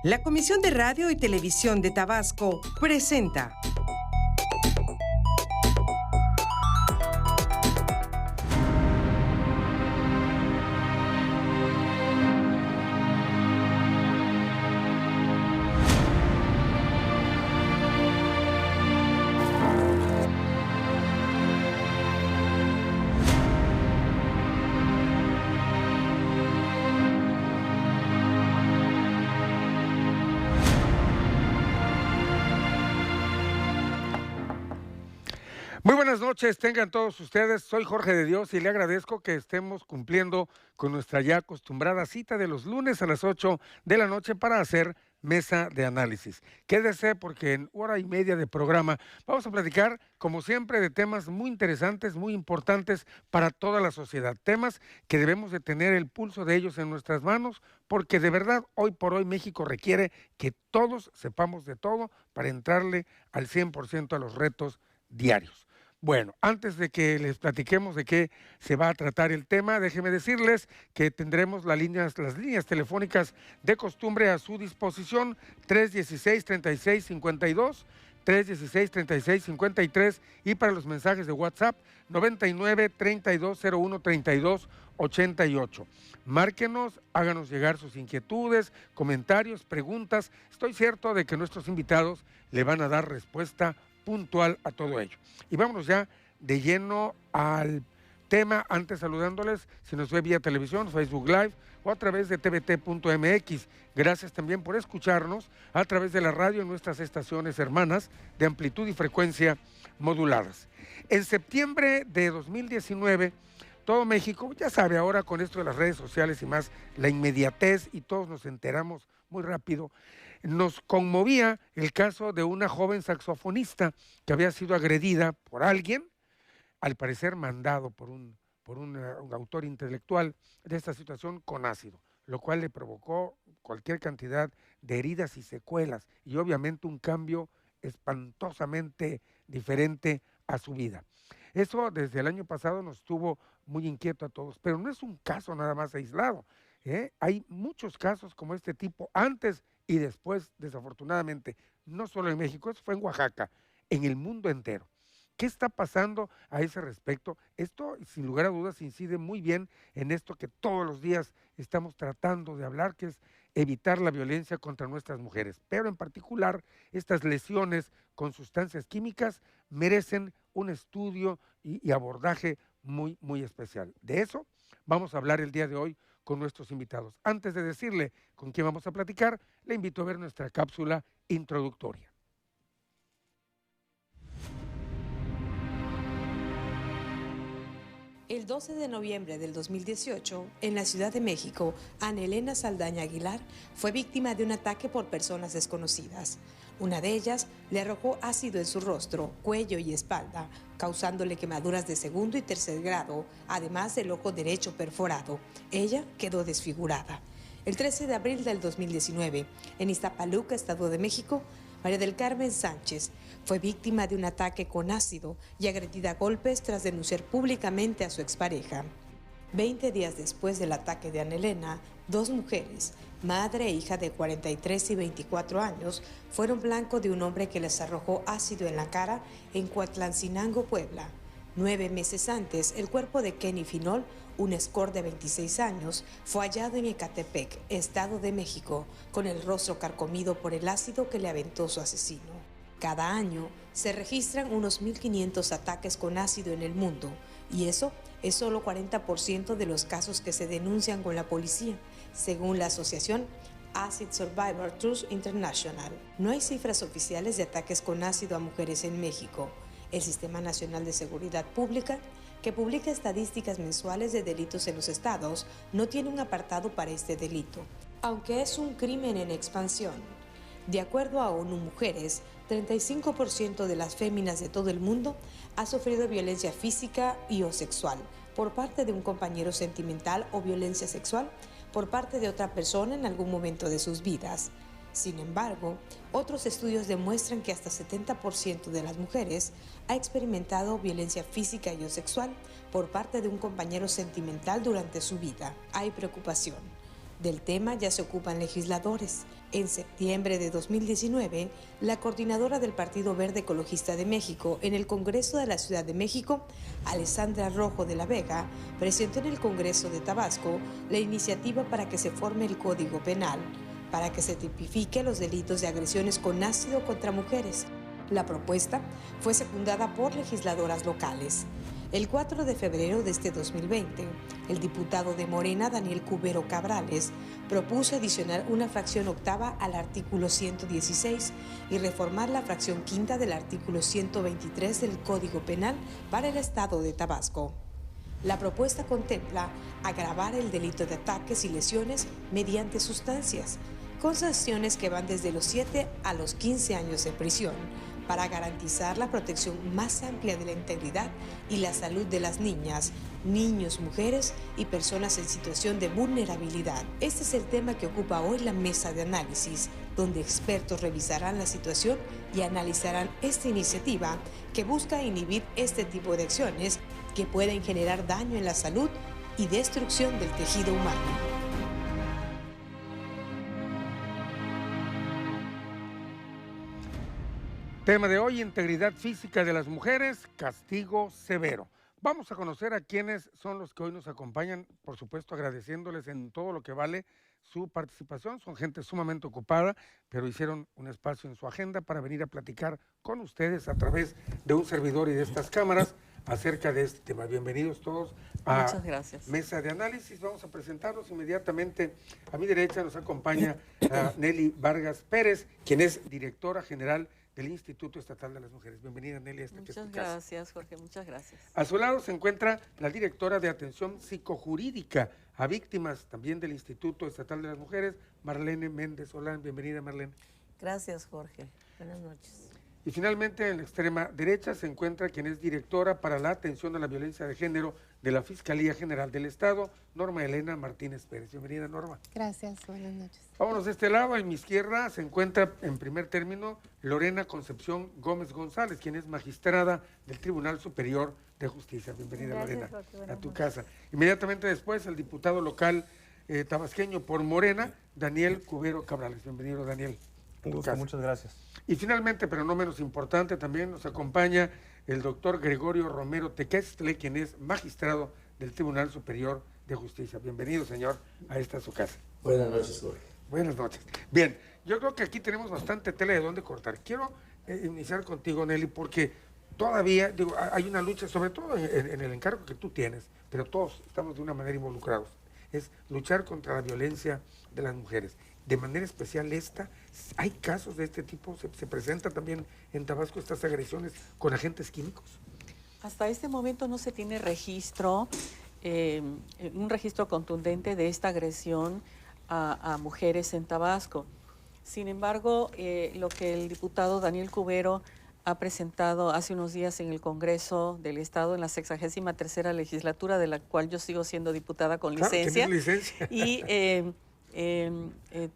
La Comisión de Radio y Televisión de Tabasco presenta Muy buenas noches, tengan todos ustedes. Soy Jorge de Dios y le agradezco que estemos cumpliendo con nuestra ya acostumbrada cita de los lunes a las 8 de la noche para hacer mesa de análisis. Quédese porque en hora y media de programa vamos a platicar, como siempre, de temas muy interesantes, muy importantes para toda la sociedad. Temas que debemos de tener el pulso de ellos en nuestras manos, porque de verdad, hoy por hoy México requiere que todos sepamos de todo para entrarle al 100% a los retos diarios. Bueno, antes de que les platiquemos de qué se va a tratar el tema, déjenme decirles que tendremos las líneas telefónicas de costumbre a su disposición, 316-3652, 316-3653 y para los mensajes de WhatsApp, 99-3201-3288. Márquenos, háganos llegar sus inquietudes, comentarios, preguntas. Estoy cierto de que nuestros invitados le van a dar respuesta puntual a todo ello. Y vámonos ya de lleno al tema, antes saludándoles, si nos ve vía televisión, Facebook Live o a través de tvt.mx. Gracias también por escucharnos a través de la radio en nuestras estaciones hermanas de amplitud y frecuencia moduladas. En septiembre de 2019, todo México, ya sabe ahora con esto de las redes sociales y más, la inmediatez y todos nos enteramos muy rápido, nos conmovía el caso de una joven saxofonista que había sido agredida por alguien, al parecer mandado por un autor intelectual de esta situación con ácido, lo cual le provocó cualquier cantidad de heridas y secuelas y obviamente un cambio espantosamente diferente a su vida. Eso desde el año pasado nos tuvo muy inquieto a todos, pero no es un caso nada más aislado, ¿eh? Hay muchos casos como este tipo antes y después, desafortunadamente, no solo en México, eso fue en Oaxaca, en el mundo entero. ¿Qué está pasando a ese respecto? Esto, sin lugar a dudas, incide muy bien en esto que todos los días estamos tratando de hablar, que es evitar la violencia contra nuestras mujeres. Pero en particular, estas lesiones con sustancias químicas merecen un estudio y abordaje muy, muy especial. De eso vamos a hablar el día de hoy con nuestros invitados. Antes de decirle con quién vamos a platicar, le invito a ver nuestra cápsula introductoria. El 12 de noviembre del 2018, en la Ciudad de México, Ana Elena Saldaña Aguilar fue víctima de un ataque por personas desconocidas. Una de ellas le arrojó ácido en su rostro, cuello y espalda, causándole quemaduras de segundo y tercer grado, además del ojo derecho perforado. Ella quedó desfigurada. El 13 de abril del 2019, en Iztapaluca, Estado de México, María del Carmen Sánchez fue víctima de un ataque con ácido y agredida a golpes tras denunciar públicamente a su expareja. 20 días después del ataque de Ana Elena, dos mujeres, madre e hija de 43 y 24 años, fueron blanco de un hombre que les arrojó ácido en la cara en Cuautlancinango, Puebla. 9 meses antes, el cuerpo de Kenny Finol, un escort de 26 años, fue hallado en Ecatepec, Estado de México, con el rostro carcomido por el ácido que le aventó su asesino. Cada año se registran unos 1.500 ataques con ácido en el mundo, y eso es solo 40% de los casos que se denuncian con la policía, según la asociación Acid Survivor Trust International. No hay cifras oficiales de ataques con ácido a mujeres en México. El Sistema Nacional de Seguridad Pública, que publica estadísticas mensuales de delitos en los estados, no tiene un apartado para este delito, aunque es un crimen en expansión. De acuerdo a ONU Mujeres, 35% de las féminas de todo el mundo ha sufrido violencia física y o sexual por parte de un compañero sentimental o violencia sexual por parte de otra persona en algún momento de sus vidas. Sin embargo, otros estudios demuestran que hasta 70% de las mujeres ha experimentado violencia física y o sexual por parte de un compañero sentimental durante su vida. Hay preocupación. Del tema ya se ocupan legisladores. En septiembre de 2019, la coordinadora del Partido Verde Ecologista de México en el Congreso de la Ciudad de México, Alessandra Rojo de la Vega, presentó en el Congreso de Tabasco la iniciativa para que se forme el Código Penal, para que se tipifique los delitos de agresiones con ácido contra mujeres. La propuesta fue secundada por legisladoras locales. El 4 de febrero de este 2020, el diputado de Morena, Daniel Cubero Cabrales, propuso adicionar una fracción octava al artículo 116 y reformar la fracción quinta del artículo 123 del Código Penal para el Estado de Tabasco. La propuesta contempla agravar el delito de ataques y lesiones mediante sustancias, con sanciones que van desde los 7 a los 15 años de prisión, para garantizar la protección más amplia de la integridad y la salud de las niñas, niños, mujeres y personas en situación de vulnerabilidad. Este es el tema que ocupa hoy la mesa de análisis, donde expertos revisarán la situación y analizarán esta iniciativa que busca inhibir este tipo de acciones que pueden generar daño en la salud y destrucción del tejido humano. Tema de hoy, integridad física de las mujeres, castigo severo. Vamos a conocer a quienes son los que hoy nos acompañan, por supuesto agradeciéndoles en todo lo que vale su participación. Son gente sumamente ocupada, pero hicieron un espacio en su agenda para venir a platicar con ustedes a través de un servidor y de estas cámaras acerca de este tema. Bienvenidos todos a Muchas gracias. Mesa de Análisis. Vamos a presentarlos inmediatamente. A mi derecha nos acompaña Nelly Vargas Pérez, quien es directora general del Instituto Estatal de las Mujeres. Bienvenida, Nelly. Muchas gracias, Jorge, muchas gracias. A su lado se encuentra la directora de Atención Psicojurídica a Víctimas, también del Instituto Estatal de las Mujeres, Marlene Méndez Solán. Bienvenida, Marlene. Gracias, Jorge. Buenas noches. Y finalmente, en la extrema derecha se encuentra quien es directora para la atención a la violencia de género de la Fiscalía General del Estado, Norma Elena Martínez Pérez. Bienvenida, Norma. Gracias, buenas noches. Vámonos de este lado. En mi izquierda se encuentra, en primer término, Lorena Concepción Gómez González, quien es magistrada del Tribunal Superior de Justicia. Bienvenida, Gracias, Lorena, Jorge, a tu casa. Inmediatamente después, el diputado local tabasqueño por Morena, Daniel Cubero Cabrales. Bienvenido, Daniel. Un gusto, muchas gracias. Y finalmente, pero no menos importante, también nos acompaña el doctor Gregorio Romero Tequestle, quien es magistrado del Tribunal Superior de Justicia. Bienvenido, señor, a esta su casa. Buenas noches, Jorge. Buenas noches. Bien, yo creo que aquí tenemos bastante tela de dónde cortar. Quiero iniciar contigo, Nelly, porque todavía, digo, hay una lucha, sobre todo en el encargo que tú tienes, pero todos estamos de una manera involucrados. Es luchar contra la violencia de las mujeres. De manera especial ¿hay casos de este tipo? ¿Se presenta también en Tabasco estas agresiones con agentes químicos? Hasta este momento no se tiene registro, un registro contundente de esta agresión a mujeres en Tabasco. Sin embargo, lo que el diputado Daniel Cubero ha presentado hace unos días en el Congreso del Estado, en la 63ª legislatura, de la cual yo sigo siendo diputada con licencia. Claro, licencia. Y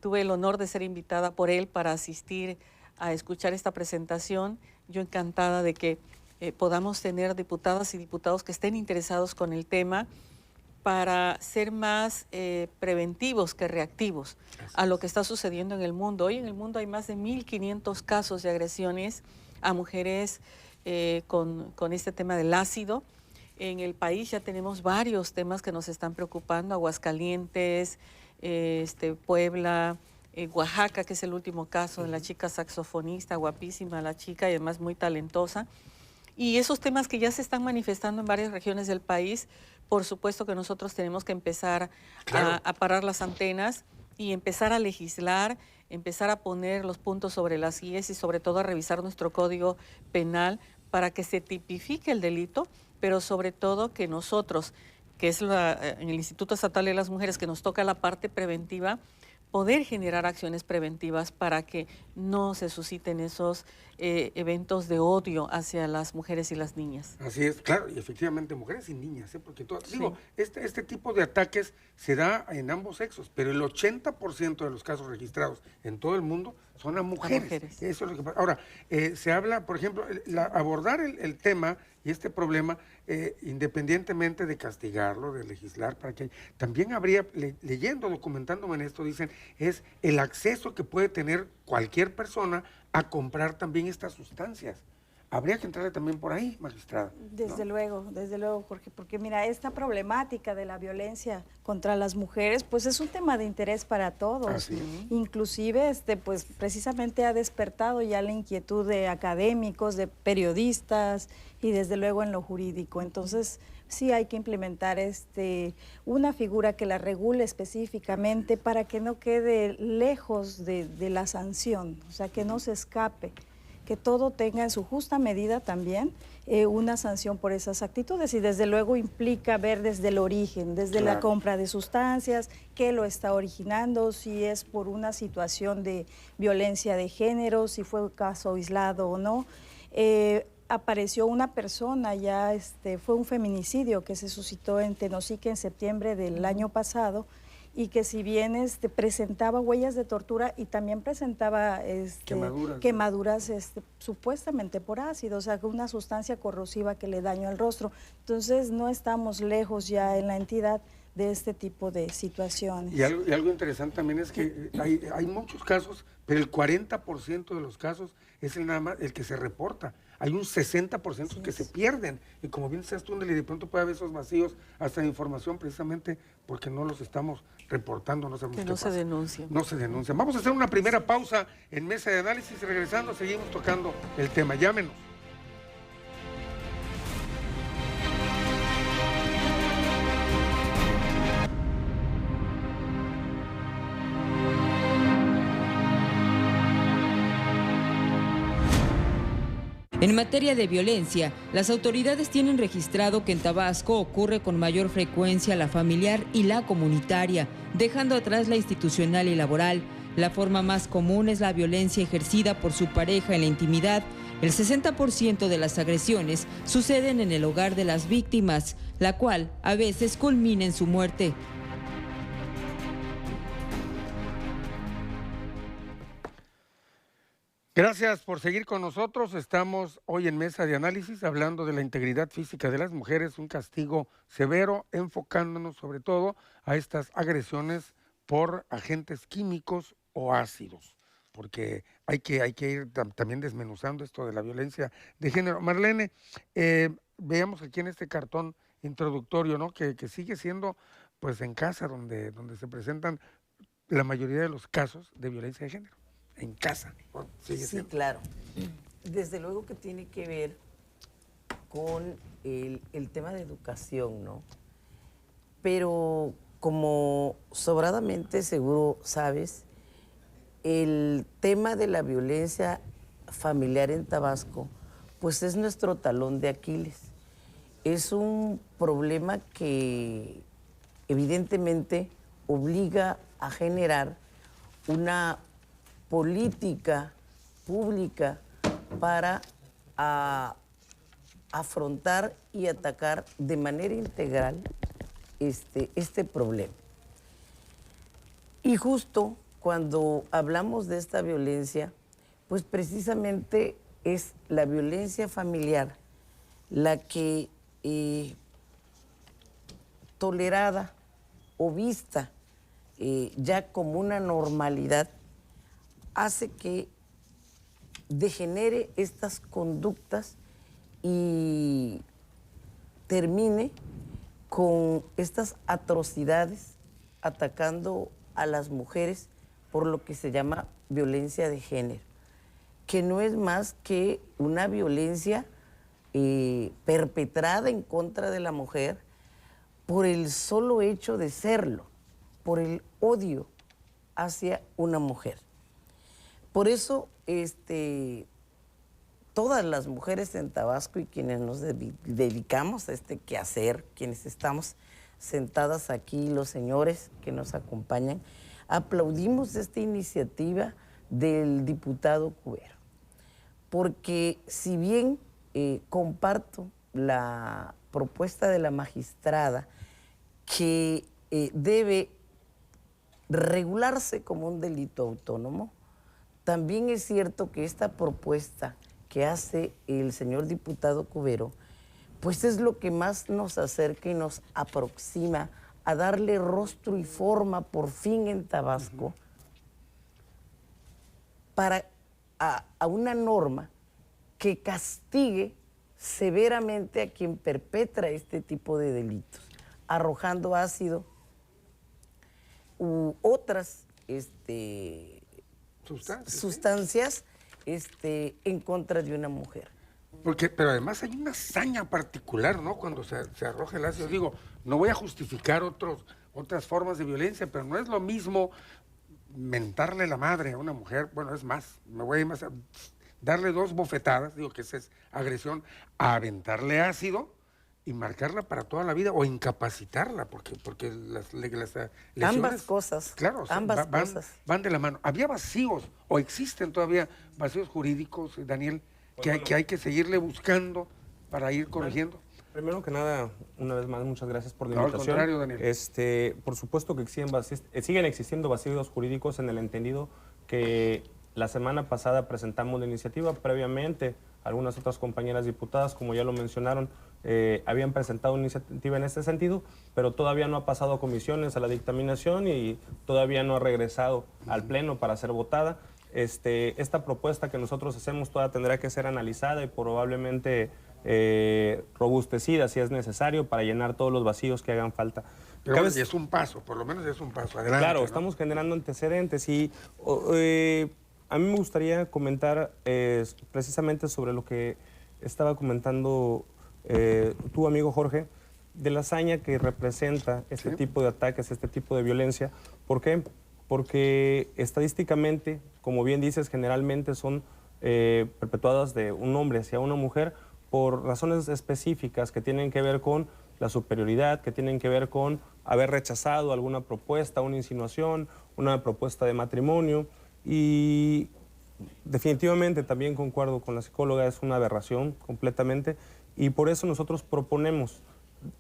tuve el honor de ser invitada por él para asistir a escuchar esta presentación. Yo encantada de que podamos tener diputadas y diputados que estén interesados con el tema para ser más preventivos que reactivos a lo que está sucediendo en el mundo. Hoy en el mundo hay más de 1.500 casos de agresiones a mujeres con este tema del ácido. En el país ya tenemos varios temas que nos están preocupando: Aguascalientes, Puebla, Oaxaca, que es el último caso de la chica saxofonista, guapísima la chica y además muy talentosa. Y esos temas que ya se están manifestando en varias regiones del país, por supuesto que nosotros tenemos que empezar a parar las antenas y empezar a legislar, empezar a poner los puntos sobre las IES y sobre todo a revisar nuestro Código Penal para que se tipifique el delito, pero sobre todo que nosotros, que es en el Instituto Estatal de las Mujeres, que nos toca la parte preventiva, poder generar acciones preventivas para que no se susciten esos eventos de odio hacia las mujeres y las niñas. Así es, claro, y efectivamente mujeres y niñas, porque digo, este tipo de ataques se da en ambos sexos, pero el 80% de los casos registrados en todo el mundo son a mujeres. Eso es lo que pasa. Ahora, se habla, por ejemplo, abordar el tema y este problema, independientemente de castigarlo, de legislar, para que también habría, leyendo, documentándome en esto, dicen, es el acceso que puede tener cualquier persona a comprar también estas sustancias. Habría que entrarle también por ahí, magistrada. Desde luego, Jorge, porque mira, esta problemática de la violencia contra las mujeres, pues es un tema de interés para todos. Inclusive, pues precisamente ha despertado ya la inquietud de académicos, de periodistas y desde luego en lo jurídico. Entonces, sí hay que implementar una figura que la regule específicamente para que no quede lejos de la sanción, o sea, que no se escape, que todo tenga en su justa medida también una sanción por esas actitudes, y desde luego implica ver desde el origen, desde la compra de sustancias, qué lo está originando, si es por una situación de violencia de género, si fue un caso aislado o no. Apareció una persona, fue un feminicidio que se suscitó en Tenosique en septiembre del año pasado, y que si bien presentaba huellas de tortura y también presentaba quemaduras supuestamente por ácido, o sea, una sustancia corrosiva que le dañó el rostro. Entonces no estamos lejos ya en la entidad de este tipo de situaciones. Y algo interesante también es que hay muchos casos, pero el 40% de los casos es nada más el que se reporta. Hay un 60% que se pierden. Y como bien decías tú, Nelly, de pronto puede haber esos vacíos hasta de información, precisamente porque no los estamos reportando, no sabemos qué pasa. Se denuncian. No se denuncian. Vamos a hacer una primera pausa en Mesa de Análisis y regresando seguimos tocando el tema. Llámenos. En materia de violencia, las autoridades tienen registrado que en Tabasco ocurre con mayor frecuencia la familiar y la comunitaria, dejando atrás la institucional y laboral. La forma más común es la violencia ejercida por su pareja en la intimidad. El 60% de las agresiones suceden en el hogar de las víctimas, la cual a veces culmina en su muerte. Gracias por seguir con nosotros. Estamos hoy en Mesa de Análisis hablando de la integridad física de las mujeres, un castigo severo, enfocándonos sobre todo a estas agresiones por agentes químicos o ácidos, porque hay que ir también desmenuzando esto de la violencia de género. Marlene, veamos aquí en este cartón introductorio, ¿no? que sigue siendo pues en casa donde se presentan la mayoría de los casos de violencia de género. En casa. Sí, claro. Desde luego que tiene que ver con el tema de educación, ¿no? Pero como sobradamente seguro sabes, el tema de la violencia familiar en Tabasco, pues es nuestro talón de Aquiles. Es un problema que evidentemente obliga a generar una política pública para afrontar y atacar de manera integral este problema. Y justo cuando hablamos de esta violencia, pues precisamente es la violencia familiar la que tolerada o vista ya como una normalidad hace que degenere estas conductas y termine con estas atrocidades atacando a las mujeres por lo que se llama violencia de género, que no es más que una violencia perpetrada en contra de la mujer por el solo hecho de serlo, por el odio hacia una mujer. Por eso, todas las mujeres en Tabasco y quienes nos dedicamos a este quehacer, quienes estamos sentadas aquí, los señores que nos acompañan, aplaudimos esta iniciativa del diputado Cubero. Porque si bien comparto la propuesta de la magistrada que debe regularse como un delito autónomo, también es cierto que esta propuesta que hace el señor diputado Cubero, pues es lo que más nos acerca y nos aproxima a darle rostro y forma por fin en Tabasco a una norma que castigue severamente a quien perpetra este tipo de delitos, arrojando ácido u otras sustancias en contra de una mujer. Pero además hay una hazaña particular, ¿no? Cuando se arroja el ácido. Digo, no voy a justificar otras formas de violencia, pero no es lo mismo mentarle la madre a una mujer, bueno, es más, me voy a ir más, darle 2 bofetadas, digo que esa es agresión, a aventarle ácido y marcarla para toda la vida o incapacitarla, porque las lesiones... Ambas cosas, claro, ambas cosas. Van de la mano. ¿Había vacíos o existen todavía vacíos jurídicos, Daniel, que hay que seguirle buscando para ir corrigiendo? Primero que nada, una vez más, muchas gracias por la Al invitación. contrario, Daniel. Por supuesto que siguen existiendo vacíos jurídicos en el entendido que la semana pasada presentamos la iniciativa. Previamente, algunas otras compañeras diputadas, como ya lo mencionaron, habían presentado una iniciativa en este sentido, pero todavía no ha pasado a comisiones, a la dictaminación y todavía no ha regresado al Pleno para ser votada. Esta propuesta que nosotros hacemos todavía tendrá que ser analizada y probablemente robustecida si es necesario para llenar todos los vacíos que hagan falta. Pero bueno, es un paso, por lo menos es un paso. Adelante. Claro, ¿no? estamos generando antecedentes y a mí me gustaría comentar precisamente sobre lo que estaba comentando tu amigo Jorge, de la hazaña que representa este tipo de ataques, este tipo de violencia. ¿Por qué? Porque estadísticamente, como bien dices, generalmente son perpetuadas de un hombre hacia una mujer por razones específicas que tienen que ver con la superioridad, que tienen que ver con haber rechazado alguna propuesta, una insinuación, una propuesta de matrimonio. Y definitivamente también concuerdo con la psicóloga, es una aberración completamente. Y por eso nosotros proponemos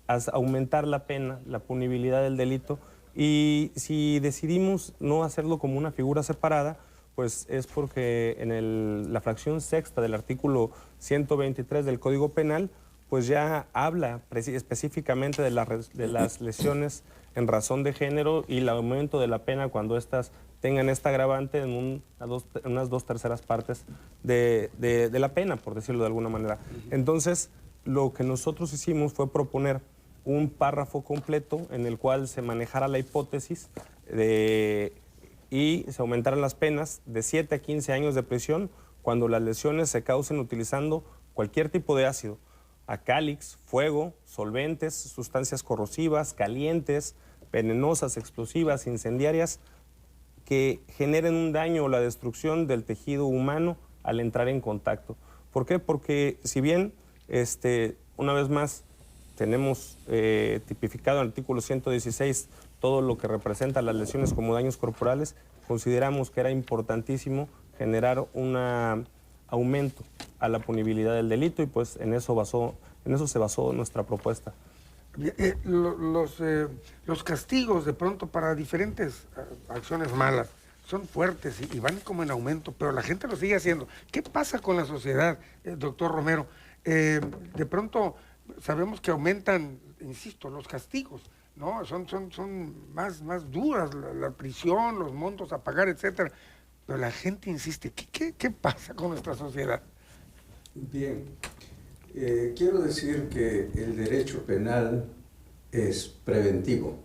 aumentar la pena, la punibilidad del delito. Y si decidimos no hacerlo como una figura separada, pues es porque en la fracción sexta del artículo 123 del Código Penal, pues ya habla específicamente de las lesiones en razón de género y el aumento de la pena cuando éstas tengan esta agravante en unas 2/3 partes de la pena, por decirlo de alguna manera. Entonces, lo que nosotros hicimos fue proponer un párrafo completo en el cual se manejara la hipótesis y se aumentaran las penas de 7 a 15 años de prisión cuando las lesiones se causen utilizando cualquier tipo de ácido, acálix, fuego, solventes, sustancias corrosivas, calientes, venenosas, explosivas, incendiarias, que generen un daño o la destrucción del tejido humano al entrar en contacto. ¿Por qué? Porque si bien, una vez más, tenemos tipificado en el artículo 116 todo lo que representa las lesiones como daños corporales, consideramos que era importantísimo generar un aumento a la punibilidad del delito y pues en eso se basó nuestra propuesta. Los castigos de pronto para diferentes acciones malas son fuertes y van como en aumento, pero la gente lo sigue haciendo. ¿Qué pasa con la sociedad, doctor Romero? De pronto sabemos que aumentan, insisto, los castigos, ¿no? Son más duras, la prisión, los montos a pagar, etcétera. Pero la gente insiste. ¿Qué pasa con nuestra sociedad? Bien, quiero decir que el derecho penal es preventivo.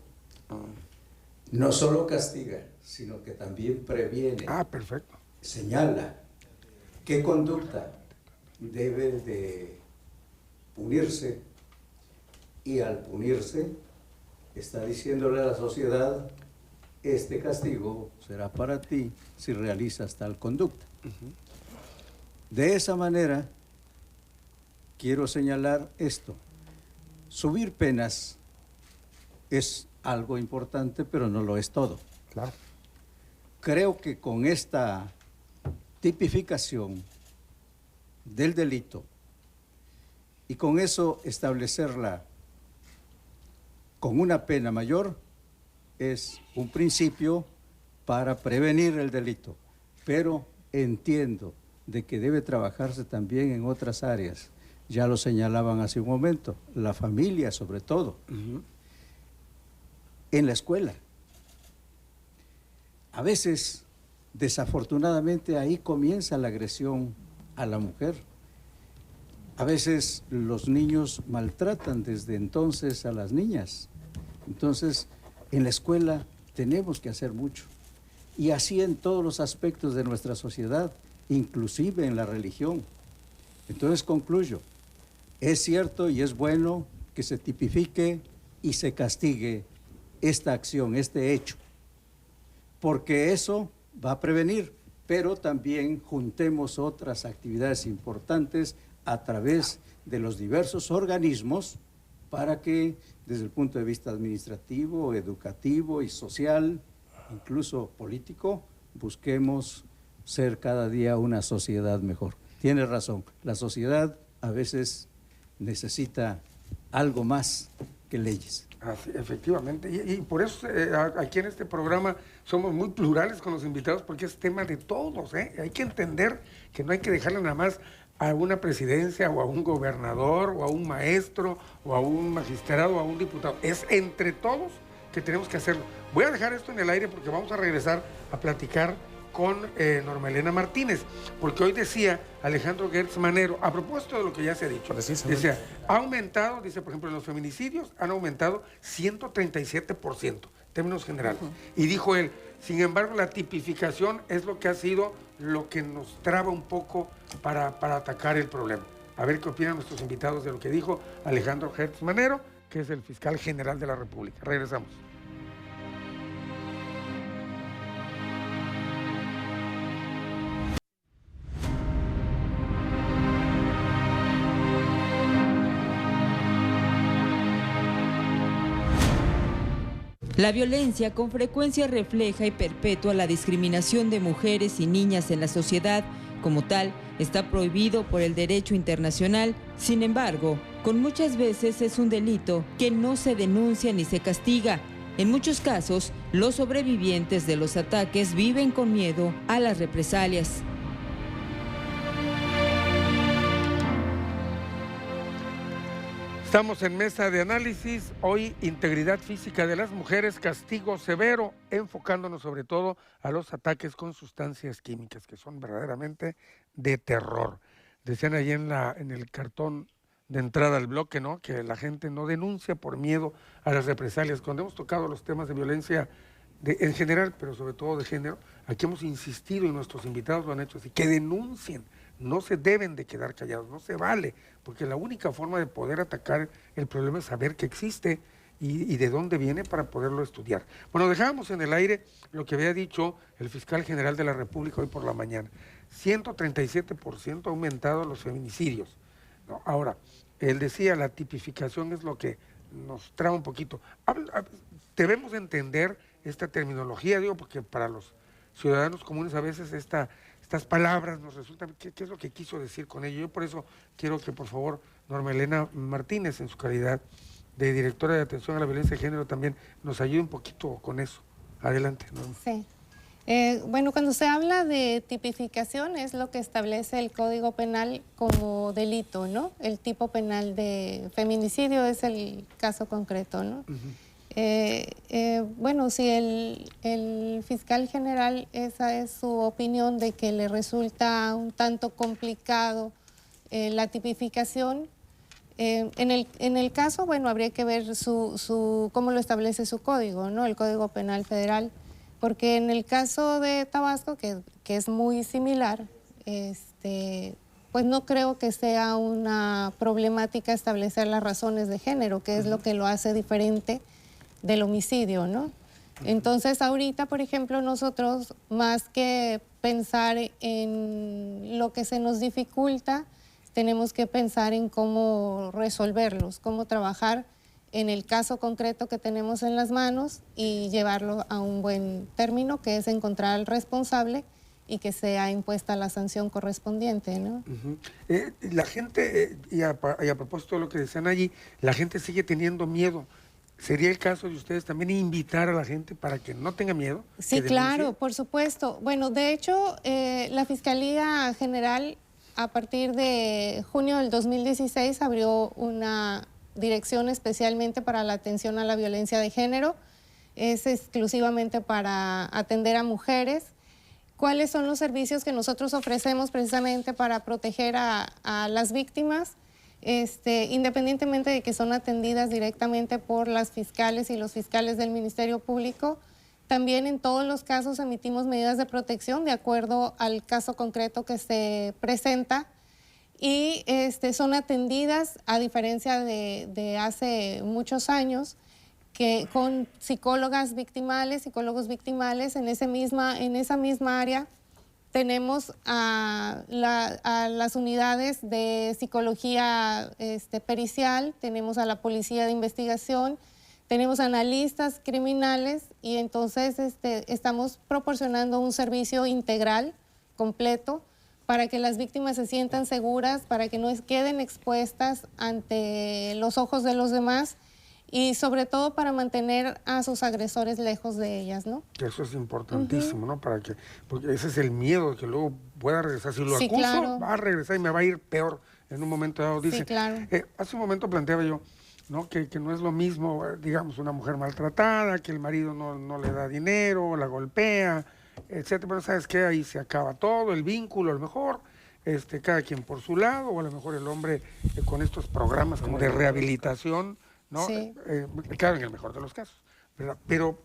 No solo castiga, sino que también previene. Perfecto. Señala qué conducta debe de punirse y al punirse está diciéndole a la sociedad: este castigo será para ti si realizas tal conducta. De esa manera, quiero señalar esto. Subir penas es algo importante, pero no lo es todo. Claro. Creo que con esta tipificación del delito y con eso establecerla con una pena mayor es un principio para prevenir el delito. Pero entiendo de que debe trabajarse también en otras áreas. Ya lo señalaban hace un momento, la familia sobre todo, en la escuela. A veces, desafortunadamente, ahí comienza la agresión a la mujer. A veces los niños maltratan desde entonces a las niñas. Entonces, en la escuela tenemos que hacer mucho. Y así en todos los aspectos de nuestra sociedad, inclusive en la religión. Entonces concluyo, es cierto y es bueno que se tipifique y se castigue esta acción, este hecho, porque eso va a prevenir, pero también juntemos otras actividades importantes a través de los diversos organismos para que desde el punto de vista administrativo, educativo y social, incluso político, busquemos ser cada día una sociedad mejor. Tiene razón, la sociedad a veces necesita algo más que leyes. Así, efectivamente, y por eso aquí en este programa somos muy plurales con los invitados porque es tema de todos, ¿eh? Hay que entender que no hay que dejarle nada más a una presidencia o a un gobernador o a un maestro o a un magistrado o a un diputado. Es entre todos que tenemos que hacerlo. Voy a dejar esto en el aire porque vamos a regresar a platicar con Norma Elena Martínez, porque hoy decía Alejandro Gertz Manero, a propósito de lo que ya se ha dicho, decía, ha aumentado, dice por ejemplo, los feminicidios han aumentado 137% en términos generales. Y dijo él, sin embargo, la tipificación es lo que ha sido lo que nos traba un poco para atacar el problema. A ver qué opinan nuestros invitados de lo que dijo Alejandro Gertz Manero, que es el fiscal general de la República. Regresamos. La violencia con frecuencia refleja y perpetúa la discriminación de mujeres y niñas en la sociedad. Como tal, está prohibido por el derecho internacional. Sin embargo, con muchas veces es un delito que no se denuncia ni se castiga. En muchos casos, los sobrevivientes de los ataques viven con miedo a las represalias. Estamos en mesa de análisis, hoy integridad física de las mujeres, castigo severo, enfocándonos sobre todo a los ataques con sustancias químicas, que son verdaderamente de terror. Decían ahí en el cartón de entrada al bloque, ¿no?, que la gente no denuncia por miedo a las represalias. Cuando hemos tocado los temas de violencia en general, pero sobre todo de género, aquí hemos insistido y nuestros invitados lo han hecho así, que denuncien. No se deben de quedar callados, no se vale, porque la única forma de poder atacar el problema es saber que existe y de dónde viene para poderlo estudiar. Bueno, dejábamos en el aire lo que había dicho el fiscal general de la República hoy por la mañana. 137% ha aumentado los feminicidios, ¿no? Ahora, él decía, la tipificación es lo que nos traba un poquito. Debemos entender esta terminología, digo, porque para los ciudadanos comunes a veces estas palabras nos resultan, ¿qué es lo que quiso decir con ello? Yo por eso quiero que por favor Norma Elena Martínez, en su calidad de directora de atención a la violencia de género, también nos ayude un poquito con eso. Adelante, Norma. Sí. Bueno, cuando se habla de tipificación es lo que establece el Código Penal como delito, ¿no? El tipo penal de feminicidio es el caso concreto, ¿no? Bueno, si el fiscal general, esa es su opinión de que le resulta un tanto complicado la tipificación, en el caso, bueno, habría que ver cómo lo establece su código, ¿no? El Código Penal Federal, porque en el caso de Tabasco, que es muy similar, pues no creo que sea una problemática establecer las razones de género, que es lo que lo hace diferente del homicidio, ¿no? Entonces, ahorita, por ejemplo, nosotros, más que pensar en lo que se nos dificulta, tenemos que pensar en cómo resolverlos, cómo trabajar en el caso concreto que tenemos en las manos y llevarlo a un buen término, que es encontrar al responsable y que sea impuesta la sanción correspondiente, ¿no? La gente, y a propósito de lo que decían allí, la gente sigue teniendo miedo. ¿Sería el caso de ustedes también invitar a la gente para que no tenga miedo? Sí, claro, por supuesto. Bueno, de hecho, la Fiscalía General, a partir de junio del 2016, abrió una dirección especialmente para la atención a la violencia de género. Es exclusivamente para atender a mujeres. ¿Cuáles son los servicios que nosotros ofrecemos precisamente para proteger a las víctimas? Independientemente de que son atendidas directamente por las fiscales y los fiscales del Ministerio Público, también en todos los casos emitimos medidas de protección de acuerdo al caso concreto que se presenta y son atendidas, a diferencia de hace muchos años, que con psicólogas victimales, psicólogos victimales en esa misma área. Tenemos a las unidades de psicología pericial, tenemos a la policía de investigación, tenemos analistas criminales y entonces estamos proporcionando un servicio integral, completo, para que las víctimas se sientan seguras, para que no queden expuestas ante los ojos de los demás y sobre todo para mantener a sus agresores lejos de ellas, ¿no? Eso es importantísimo, ¿no? Porque ese es el miedo de que luego pueda regresar. Si lo acuso, claro, va a regresar y me va a ir peor en un momento dado. Dice, sí, claro. Hace un momento planteaba yo, ¿no? Que no es lo mismo, digamos, una mujer maltratada, que el marido no le da dinero, la golpea, etcétera. Pero ¿sabes qué? Ahí se acaba todo, el vínculo, a lo mejor, cada quien por su lado, o a lo mejor el hombre con estos programas como de rehabilitación, ¿no? Sí. Claro, en el mejor de los casos, ¿verdad? Pero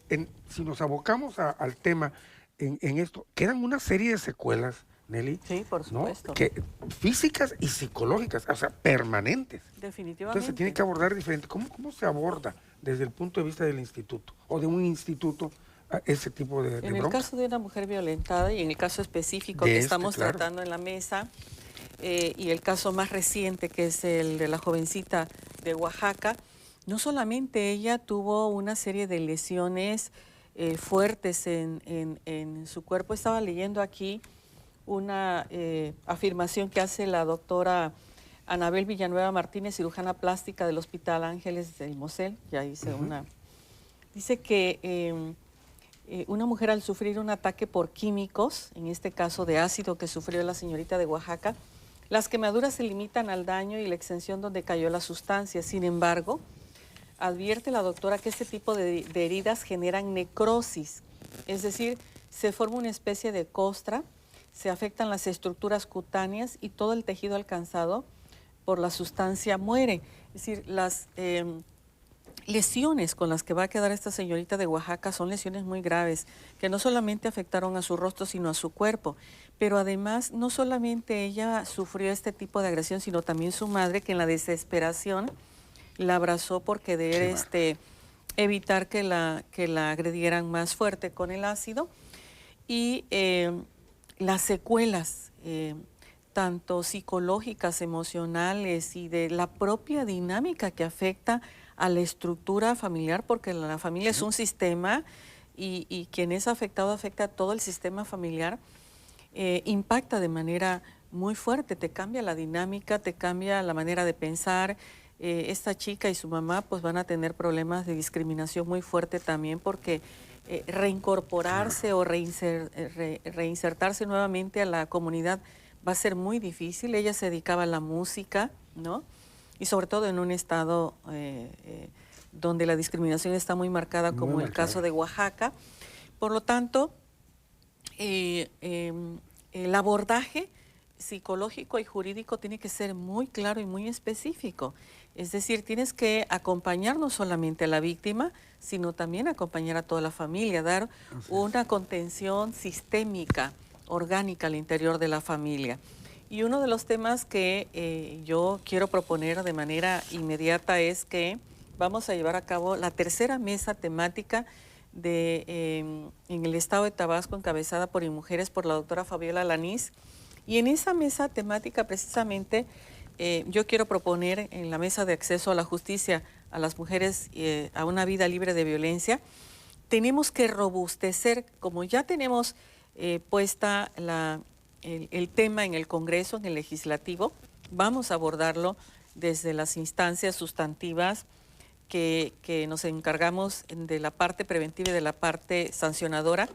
si nos abocamos al tema en esto, quedan una serie de secuelas, Nelly. Sí, por supuesto. ¿No? Físicas y psicológicas, o sea, permanentes. Definitivamente. Entonces se tiene que abordar diferente. ¿Cómo se aborda desde el punto de vista del instituto o de un instituto ese tipo de En el broncas? caso de una mujer violentada y en el caso específico que estamos tratando en la mesa, y el caso más reciente, que es el de la jovencita de Oaxaca, no solamente ella tuvo una serie de lesiones fuertes en su cuerpo. Estaba leyendo aquí una afirmación que hace la doctora Anabel Villanueva Martínez, cirujana plástica del Hospital Ángeles del Mosel. Ya hice una. Dice que una mujer al sufrir un ataque por químicos, en este caso de ácido que sufrió la señorita de Oaxaca, las quemaduras se limitan al daño y la extensión donde cayó la sustancia. Sin embargo, advierte la doctora que este tipo de heridas generan necrosis, es decir, se forma una especie de costra, se afectan las estructuras cutáneas y todo el tejido alcanzado por la sustancia muere. Es decir, las lesiones con las que va a quedar esta señorita de Oaxaca son lesiones muy graves, que no solamente afectaron a su rostro, sino a su cuerpo. Pero además, no solamente ella sufrió este tipo de agresión, sino también su madre, que en la desesperación la abrazó por querer evitar que la agredieran más fuerte con el ácido. Y las secuelas, tanto psicológicas, emocionales y de la propia dinámica que afecta a la estructura familiar, porque la familia es un sistema y quien es afectado afecta a todo el sistema familiar, impacta de manera muy fuerte, te cambia la dinámica, te cambia la manera de pensar. Esta chica y su mamá pues van a tener problemas de discriminación muy fuerte también, porque reincorporarse o reinsertarse nuevamente a la comunidad va a ser muy difícil. Ella se dedicaba a la música, ¿no? Y sobre todo en un estado donde la discriminación está muy marcada, como el caso de Oaxaca. Por lo tanto, el abordaje psicológico y jurídico tiene que ser muy claro y muy específico. Es decir, tienes que acompañar no solamente a la víctima, sino también acompañar a toda la familia, dar una contención sistémica, orgánica al interior de la familia. Y uno de los temas que yo quiero proponer de manera inmediata es que vamos a llevar a cabo la tercera mesa temática en el estado de Tabasco, encabezada por Mujeres, por la doctora Fabiola Lanís. Y en esa mesa temática precisamente yo quiero proponer en la mesa de acceso a la justicia a las mujeres a una vida libre de violencia, tenemos que robustecer, como ya tenemos puesta el tema en el Congreso, en el Legislativo, vamos a abordarlo desde las instancias sustantivas que nos encargamos de la parte preventiva y de la parte sancionadora,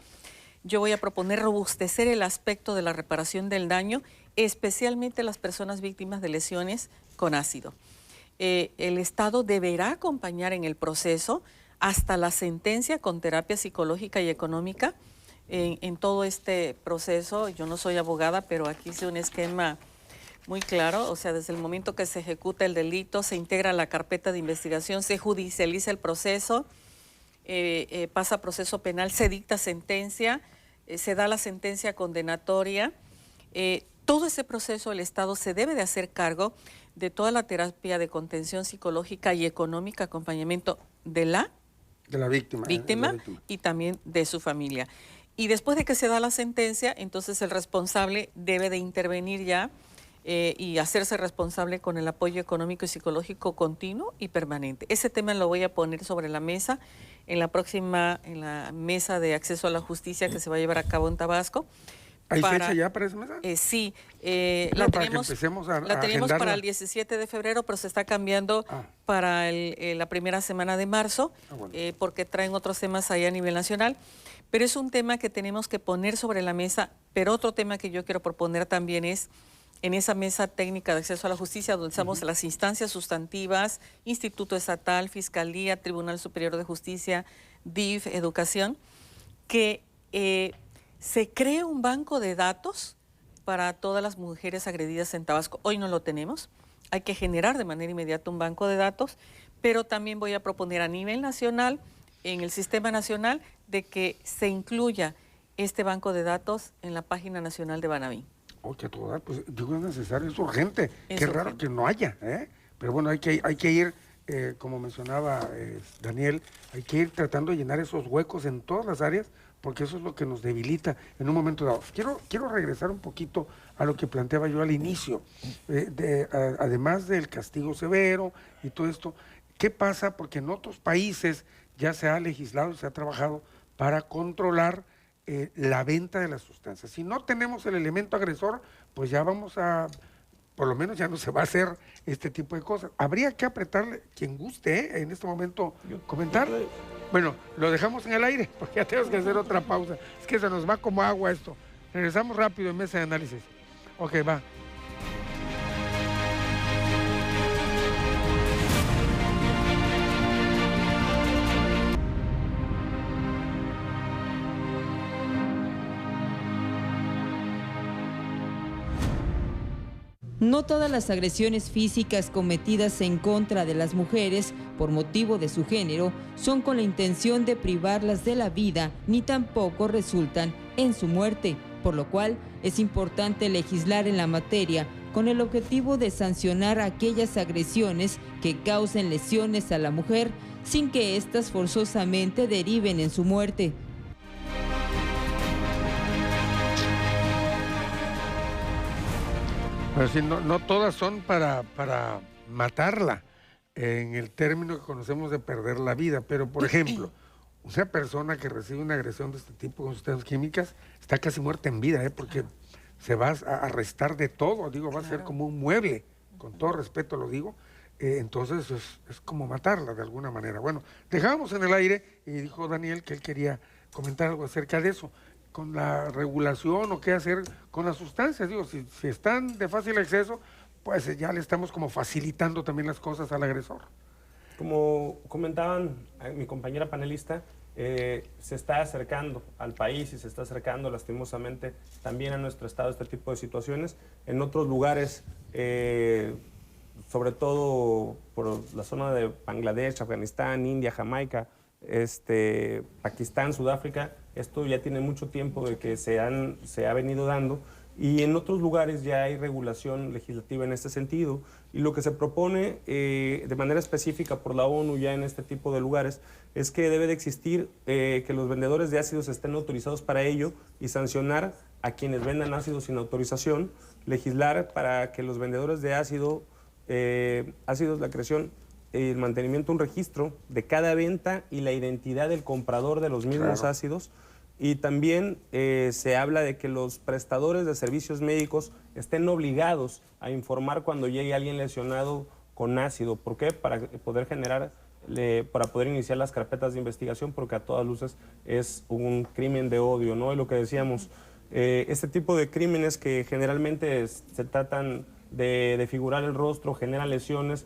yo voy a proponer robustecer el aspecto de la reparación del daño, especialmente las personas víctimas de lesiones con ácido. El Estado deberá acompañar en el proceso hasta la sentencia con terapia psicológica y económica en todo este proceso. Yo no soy abogada, pero aquí hice un esquema muy claro, o sea, desde el momento que se ejecuta el delito, se integra la carpeta de investigación, se judicializa el proceso, pasa a proceso penal, se dicta sentencia, se da la sentencia condenatoria. Todo ese proceso el Estado se debe de hacer cargo de toda la terapia de contención psicológica y económica, acompañamiento de la víctima y también de su familia. Y después de que se da la sentencia, entonces el responsable debe de intervenir ya y hacerse responsable con el apoyo económico y psicológico continuo y permanente. Ese tema lo voy a poner sobre la mesa en la mesa de acceso a la justicia que se va a llevar a cabo en Tabasco. ¿Hay fecha ya para esa mesa? Sí, la teníamos para el 17 de febrero, pero se está cambiando para la primera semana de marzo, porque traen otros temas ahí a nivel nacional. Pero es un tema que tenemos que poner sobre la mesa, pero otro tema que yo quiero proponer también es en esa mesa técnica de acceso a la justicia, donde estamos las instancias sustantivas, Instituto Estatal, Fiscalía, Tribunal Superior de Justicia, DIF, Educación, que se cree un banco de datos para todas las mujeres agredidas en Tabasco. Hoy no lo tenemos, hay que generar de manera inmediata un banco de datos, pero también voy a proponer a nivel nacional, en el sistema nacional, de que se incluya este banco de datos en la página nacional de Banaví. Que todo, pues digo, es necesario, es urgente. Qué raro que no haya, pero bueno, hay que ir, como mencionaba Daniel, hay que ir tratando de llenar esos huecos en todas las áreas, porque eso es lo que nos debilita en un momento dado. Quiero regresar un poquito a lo que planteaba yo al inicio, además del castigo severo y todo esto, ¿qué pasa? Porque en otros países ya se ha legislado, se ha trabajado para controlar la venta de las sustancias. Si no tenemos el elemento agresor, pues ya vamos a, por lo menos ya no se va a hacer este tipo de cosas. Habría que apretarle, quien guste, en este momento comentar. Bueno, lo dejamos en el aire, porque ya tenemos que hacer otra pausa. Es que se nos va como agua esto. Regresamos rápido en mesa de análisis. Ok, va. No todas las agresiones físicas cometidas en contra de las mujeres por motivo de su género son con la intención de privarlas de la vida, ni tampoco resultan en su muerte, por lo cual es importante legislar en la materia con el objetivo de sancionar aquellas agresiones que causen lesiones a la mujer sin que éstas forzosamente deriven en su muerte. Pero sí, no todas son para matarla, en el término que conocemos de perder la vida. Pero, por ejemplo, una persona que recibe una agresión de este tipo con sustancias químicas está casi muerta en vida, porque se va a restar de todo, digo, va a ser como un mueble, con todo respeto lo digo. Entonces es como matarla de alguna manera. Bueno, dejábamos en el aire y dijo Daniel que él quería comentar algo acerca de eso, con la regulación o qué hacer con las sustancias. Digo, si están de fácil acceso, pues ya le estamos como facilitando también las cosas al agresor. Como comentaban mi compañera panelista, se está acercando al país y se está acercando lastimosamente también a nuestro estado este tipo de situaciones. En otros lugares, sobre todo por la zona de Bangladesh, Afganistán, India, Jamaica, Pakistán, Sudáfrica, esto ya tiene mucho tiempo de que se ha venido dando, y en otros lugares ya hay regulación legislativa en este sentido, y lo que se propone de manera específica por la ONU ya en este tipo de lugares es que debe de existir que los vendedores de ácidos estén autorizados para ello y sancionar a quienes vendan ácidos sin autorización, legislar para que los vendedores de ácidos, la creación, el mantenimiento, un registro de cada venta y la identidad del comprador de los mismos ácidos. Y también se habla de que los prestadores de servicios médicos estén obligados a informar cuando llegue alguien lesionado con ácido. ¿Por qué? Para poder generar para poder iniciar las carpetas de investigación, porque a todas luces es un crimen de odio, ¿no? Y lo que decíamos, este tipo de crímenes que generalmente se tratan de desfigurar el rostro, generan lesiones,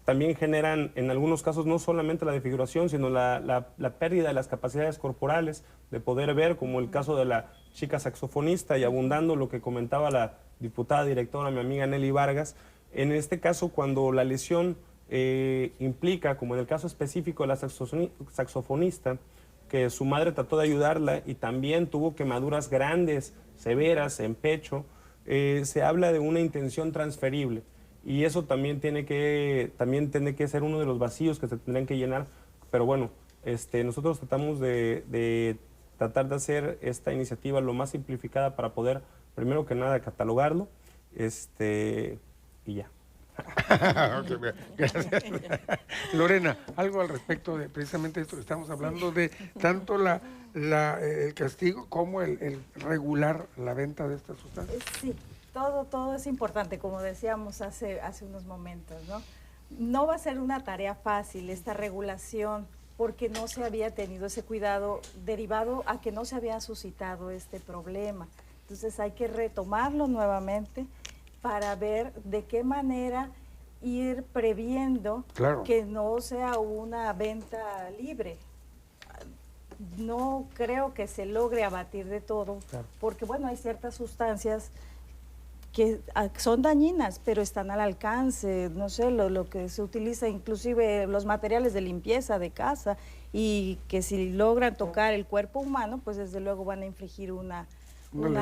también generan en algunos casos no solamente la desfiguración, sino la pérdida de las capacidades corporales, de poder ver, como el caso de la chica saxofonista, y abundando lo que comentaba la diputada directora, mi amiga Nelly Vargas. En este caso, cuando la lesión implica, como en el caso específico de la saxofonista, que su madre trató de ayudarla y también tuvo quemaduras grandes, severas, en pecho, se habla de una intención transferible. Y eso también tiene que ser uno de los vacíos que se tendrían que llenar. Pero bueno, nosotros tratamos de tratar de hacer esta iniciativa lo más simplificada para poder, primero que nada, catalogarlo, y ya. Okay, gracias. Lorena, algo al respecto de precisamente esto que estamos hablando, de tanto el castigo como el regular la venta de estas sustancias. Sí, todo es importante, como decíamos hace unos momentos, ¿no? No va a ser una tarea fácil esta regulación, porque no se había tenido ese cuidado derivado a que no se había suscitado este problema. Entonces hay que retomarlo nuevamente para ver de qué manera ir previendo que no sea una venta libre. No creo que se logre abatir de todo, porque bueno, hay ciertas sustancias que son dañinas, pero están al alcance, no sé, lo que se utiliza, inclusive los materiales de limpieza de casa, y que si logran tocar el cuerpo humano, pues desde luego van a infligir una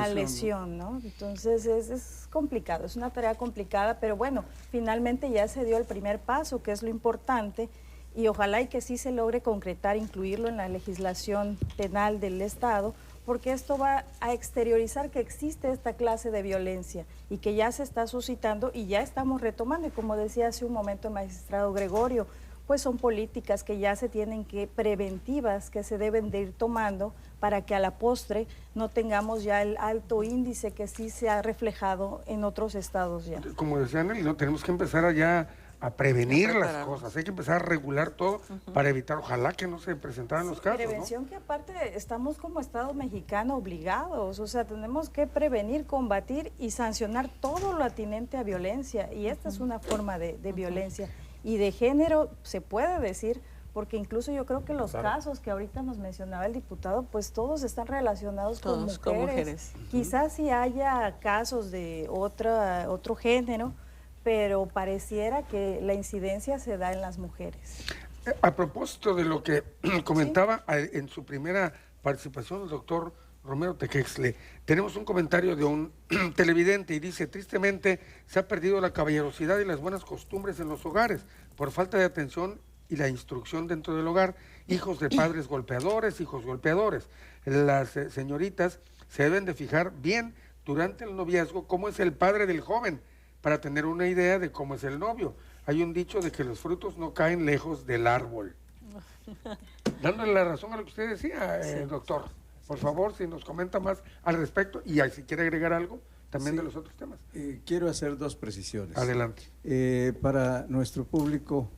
lesión, ¿no? Entonces es complicado, es una tarea complicada, pero bueno, finalmente ya se dio el primer paso, que es lo importante, y ojalá y que sí se logre concretar, incluirlo en la legislación penal del Estado, porque esto va a exteriorizar que existe esta clase de violencia y que ya se está suscitando y ya estamos retomando, y como decía hace un momento el magistrado Gregorio, pues son políticas que ya se tienen que, preventivas, que se deben de ir tomando para que a la postre no tengamos ya el alto índice que sí se ha reflejado en otros estados ya. Como decía Nelly, ¿no? Tenemos que empezar allá a prevenir las cosas, hay que empezar a regular todo para evitar, ojalá que no se presentaran los casos. Prevención, ¿no? que aparte estamos como Estado mexicano obligados, o sea, tenemos que prevenir, combatir y sancionar todo lo atinente a violencia, y esta es una forma de violencia. Y de género se puede decir, porque incluso yo creo que los casos que ahorita nos mencionaba el diputado, pues todos están relacionados con mujeres. Quizás sí haya casos de otro género, pero pareciera que la incidencia se da en las mujeres. A propósito de lo que comentaba en su primera participación el doctor Romero Tequexle, tenemos un comentario de un televidente y dice: tristemente se ha perdido la caballerosidad y las buenas costumbres en los hogares por falta de atención y la instrucción dentro del hogar. Hijos de padres golpeadores, hijos golpeadores. Las señoritas se deben de fijar bien durante el noviazgo cómo es el padre del joven, para tener una idea de cómo es el novio. Hay un dicho de que los frutos no caen lejos del árbol. Dándole la razón a lo que usted decía, doctor. Por favor, si nos comenta más al respecto, y si quiere agregar algo también de los otros temas. Quiero hacer dos precisiones. Adelante. Para nuestro público,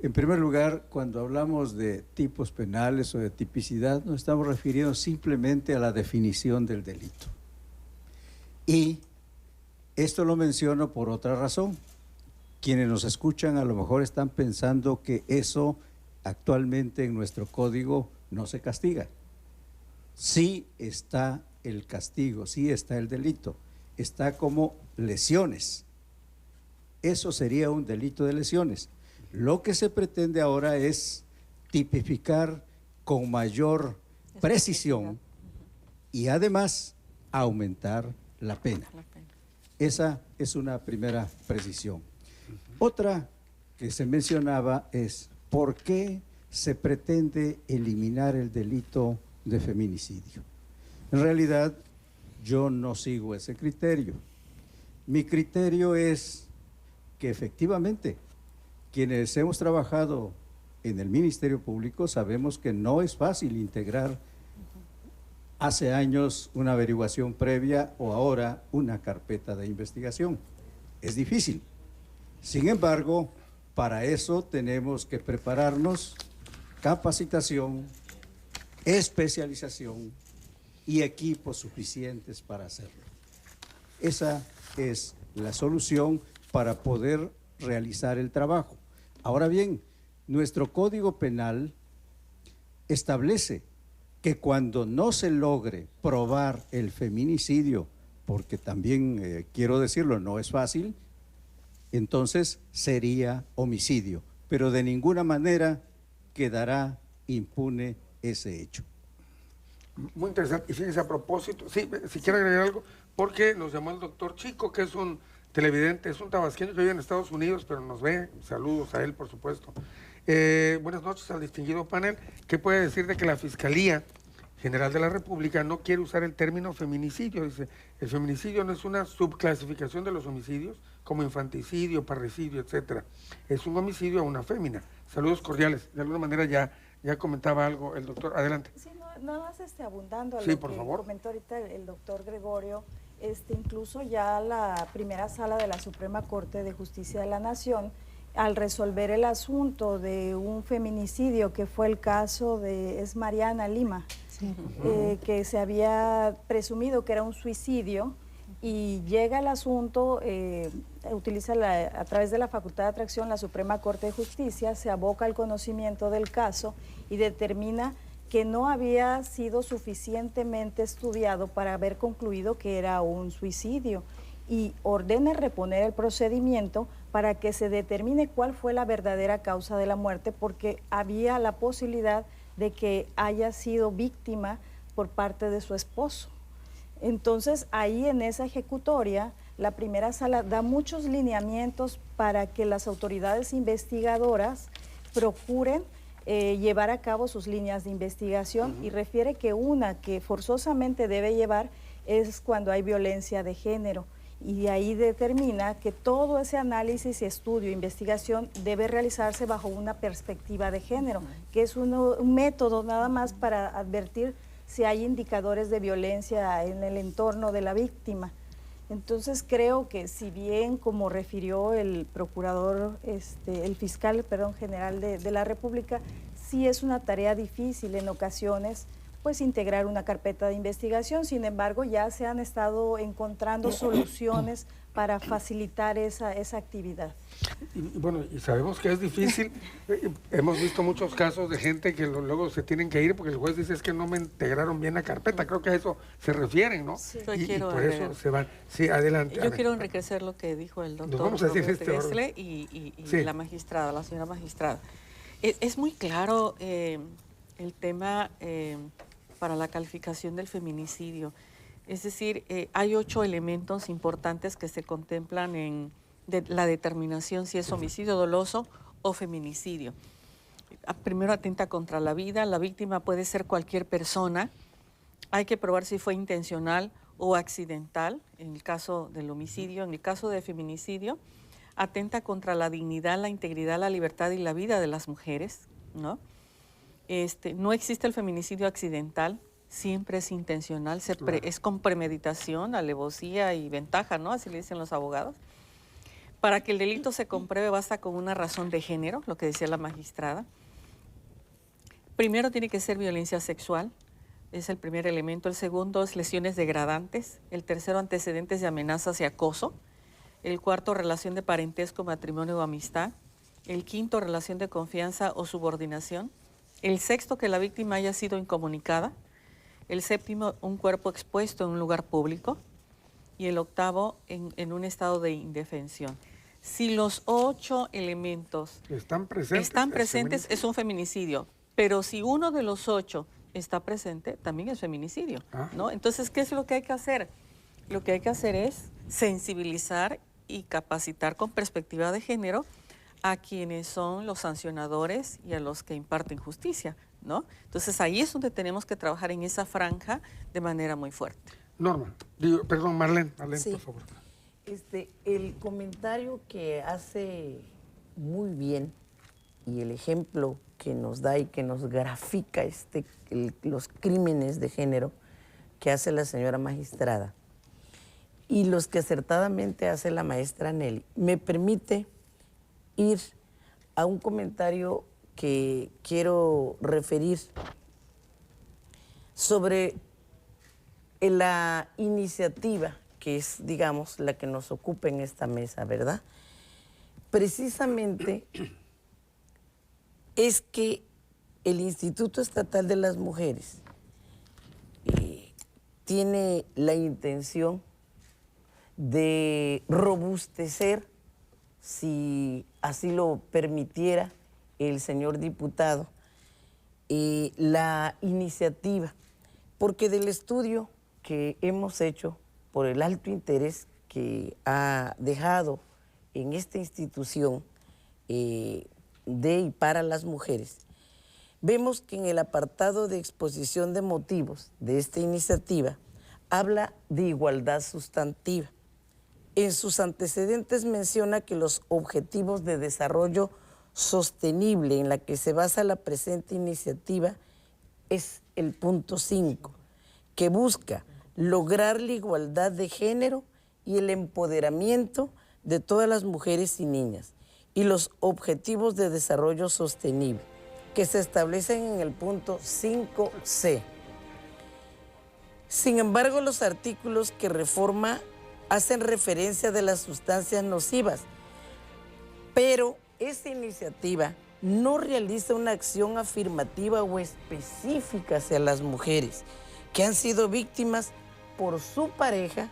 en primer lugar, cuando hablamos de tipos penales o de tipicidad, nos estamos refiriendo simplemente a la definición del delito. Y esto lo menciono por otra razón. Quienes nos escuchan a lo mejor están pensando que eso actualmente en nuestro código no se castiga. Sí está el castigo, sí está el delito, está como lesiones. Eso sería un delito de lesiones. Lo que se pretende ahora es tipificar con mayor precisión y además aumentar la pena. Esa es una primera precisión. Otra que se mencionaba es ¿por qué se pretende eliminar el delito de feminicidio? En realidad, yo no sigo ese criterio. Mi criterio es que efectivamente, quienes hemos trabajado en el Ministerio Público sabemos que no es fácil integrar hace años una averiguación previa o ahora una carpeta de investigación. Es difícil. Sin embargo, Para eso tenemos que prepararnos, capacitación, especialización y equipos suficientes para hacerlo. Esa es la solución para poder realizar el trabajo. Ahora bien, nuestro Código Penal establece que cuando no se logre probar el feminicidio, porque también quiero decirlo, no es fácil, entonces sería homicidio, pero de ninguna manera quedará impune ese hecho. Muy interesante. Y fíjense, a propósito, sí, si quiere agregar algo, porque nos llamó el doctor Chico, que es un televidente, es un tabasqueño que vive en Estados Unidos, pero nos ve. Saludos a él, por supuesto. Buenas noches al distinguido panel. ¿Qué puede decir de que la Fiscalía General de la República no quiere usar el término feminicidio? Dice, el feminicidio no es una subclasificación de los homicidios, como infanticidio, parricidio, etcétera. Es un homicidio a una fémina. Saludos cordiales. De alguna manera ya comentaba algo el doctor. Adelante. Sí, no más abundando a sí, lo por que favor. comentó ahorita el doctor Gregorio. Incluso ya la primera sala de la Suprema Corte de Justicia de la Nación, al resolver el asunto de un feminicidio que fue el caso de Mariana Lima, sí. Que se había presumido que era un suicidio, y llega el asunto, utiliza a través de la facultad de atracción la Suprema Corte de Justicia, se aboca al conocimiento del caso y determina que no había sido suficientemente estudiado para haber concluido que era un suicidio, y ordena reponer el procedimiento para que se determine cuál fue la verdadera causa de la muerte, porque había la posibilidad de que haya sido víctima por parte de su esposo. Entonces, ahí en esa ejecutoria, la primera sala da muchos lineamientos para que las autoridades investigadoras procuren llevar a cabo sus líneas de investigación, y refiere que una que forzosamente debe llevar es cuando hay violencia de género, y de ahí determina que todo ese análisis, estudio, investigación debe realizarse bajo una perspectiva de género, que es un método nada más para advertir si hay indicadores de violencia en el entorno de la víctima. Entonces creo que, si bien, como refirió el procurador, el fiscal, general de la República, sí es una tarea difícil en ocasiones, pues integrar una carpeta de investigación. Sin embargo, ya se han estado encontrando soluciones para facilitar esa actividad. Y bueno, y sabemos que es difícil. Hemos visto muchos casos de gente que luego se tienen que ir porque el juez dice es que no me integraron bien la carpeta. Creo que a eso se refieren, ¿no? Sí. Y por eso se van. Sí, adelante. Yo quiero enriquecer lo que dijo el doctor vamos a decir Tesle y sí. La magistrada, la señora magistrada. Es muy claro el tema para la calificación del feminicidio. Es decir, hay 8 elementos importantes que se contemplan en la determinación si es homicidio doloso o feminicidio. Primero, atenta contra la vida. La víctima puede ser cualquier persona. Hay que probar si fue intencional o accidental en el caso del homicidio. En el caso de feminicidio, atenta contra la dignidad, la integridad, la libertad y la vida de las mujeres, ¿no? No existe el feminicidio accidental, siempre es intencional, es con premeditación, alevosía y ventaja, ¿no? Así le dicen los abogados. Para que el delito se compruebe basta con una razón de género, lo que decía la magistrada. Primero tiene que ser violencia sexual, es el primer elemento. El segundo es lesiones degradantes. El tercero, antecedentes de amenazas y acoso. El cuarto, relación de parentesco, matrimonio o amistad. El quinto, relación de confianza o subordinación. El sexto, que la víctima haya sido incomunicada. El séptimo, un cuerpo expuesto en un lugar público. Y el octavo, en un estado de indefensión. Si los 8 elementos están presentes, es un feminicidio. Pero si uno de los 8 está presente, también es feminicidio, ¿no? Entonces, ¿qué es lo que hay que hacer? Lo que hay que hacer es sensibilizar y capacitar con perspectiva de género a quienes son los sancionadores y a los que imparten justicia, ¿no? Entonces, ahí es donde tenemos que trabajar en esa franja de manera muy fuerte. Norma, Marlene, sí. Por favor. El comentario que hace muy bien y el ejemplo que nos da y que nos grafica los crímenes de género que hace la señora magistrada y los que acertadamente hace la maestra Nelly, me permite ir a un comentario que quiero referir sobre la iniciativa que es, digamos, la que nos ocupa en esta mesa, ¿verdad? Precisamente es que el Instituto Estatal de las Mujeres tiene la intención de robustecer, si así lo permitiera el señor diputado, la iniciativa, porque del estudio que hemos hecho, por el alto interés que ha dejado en esta institución de y para las mujeres, vemos que en el apartado de exposición de motivos de esta iniciativa habla de igualdad sustantiva. En sus antecedentes menciona que los objetivos de desarrollo sostenible en la que se basa la presente iniciativa es el punto 5, que busca lograr la igualdad de género y el empoderamiento de todas las mujeres y niñas, y los objetivos de desarrollo sostenible, que se establecen en el punto 5C. Sin embargo, los artículos que reforma hacen referencia de las sustancias nocivas, pero esta iniciativa no realiza una acción afirmativa o específica hacia las mujeres que han sido víctimas por su pareja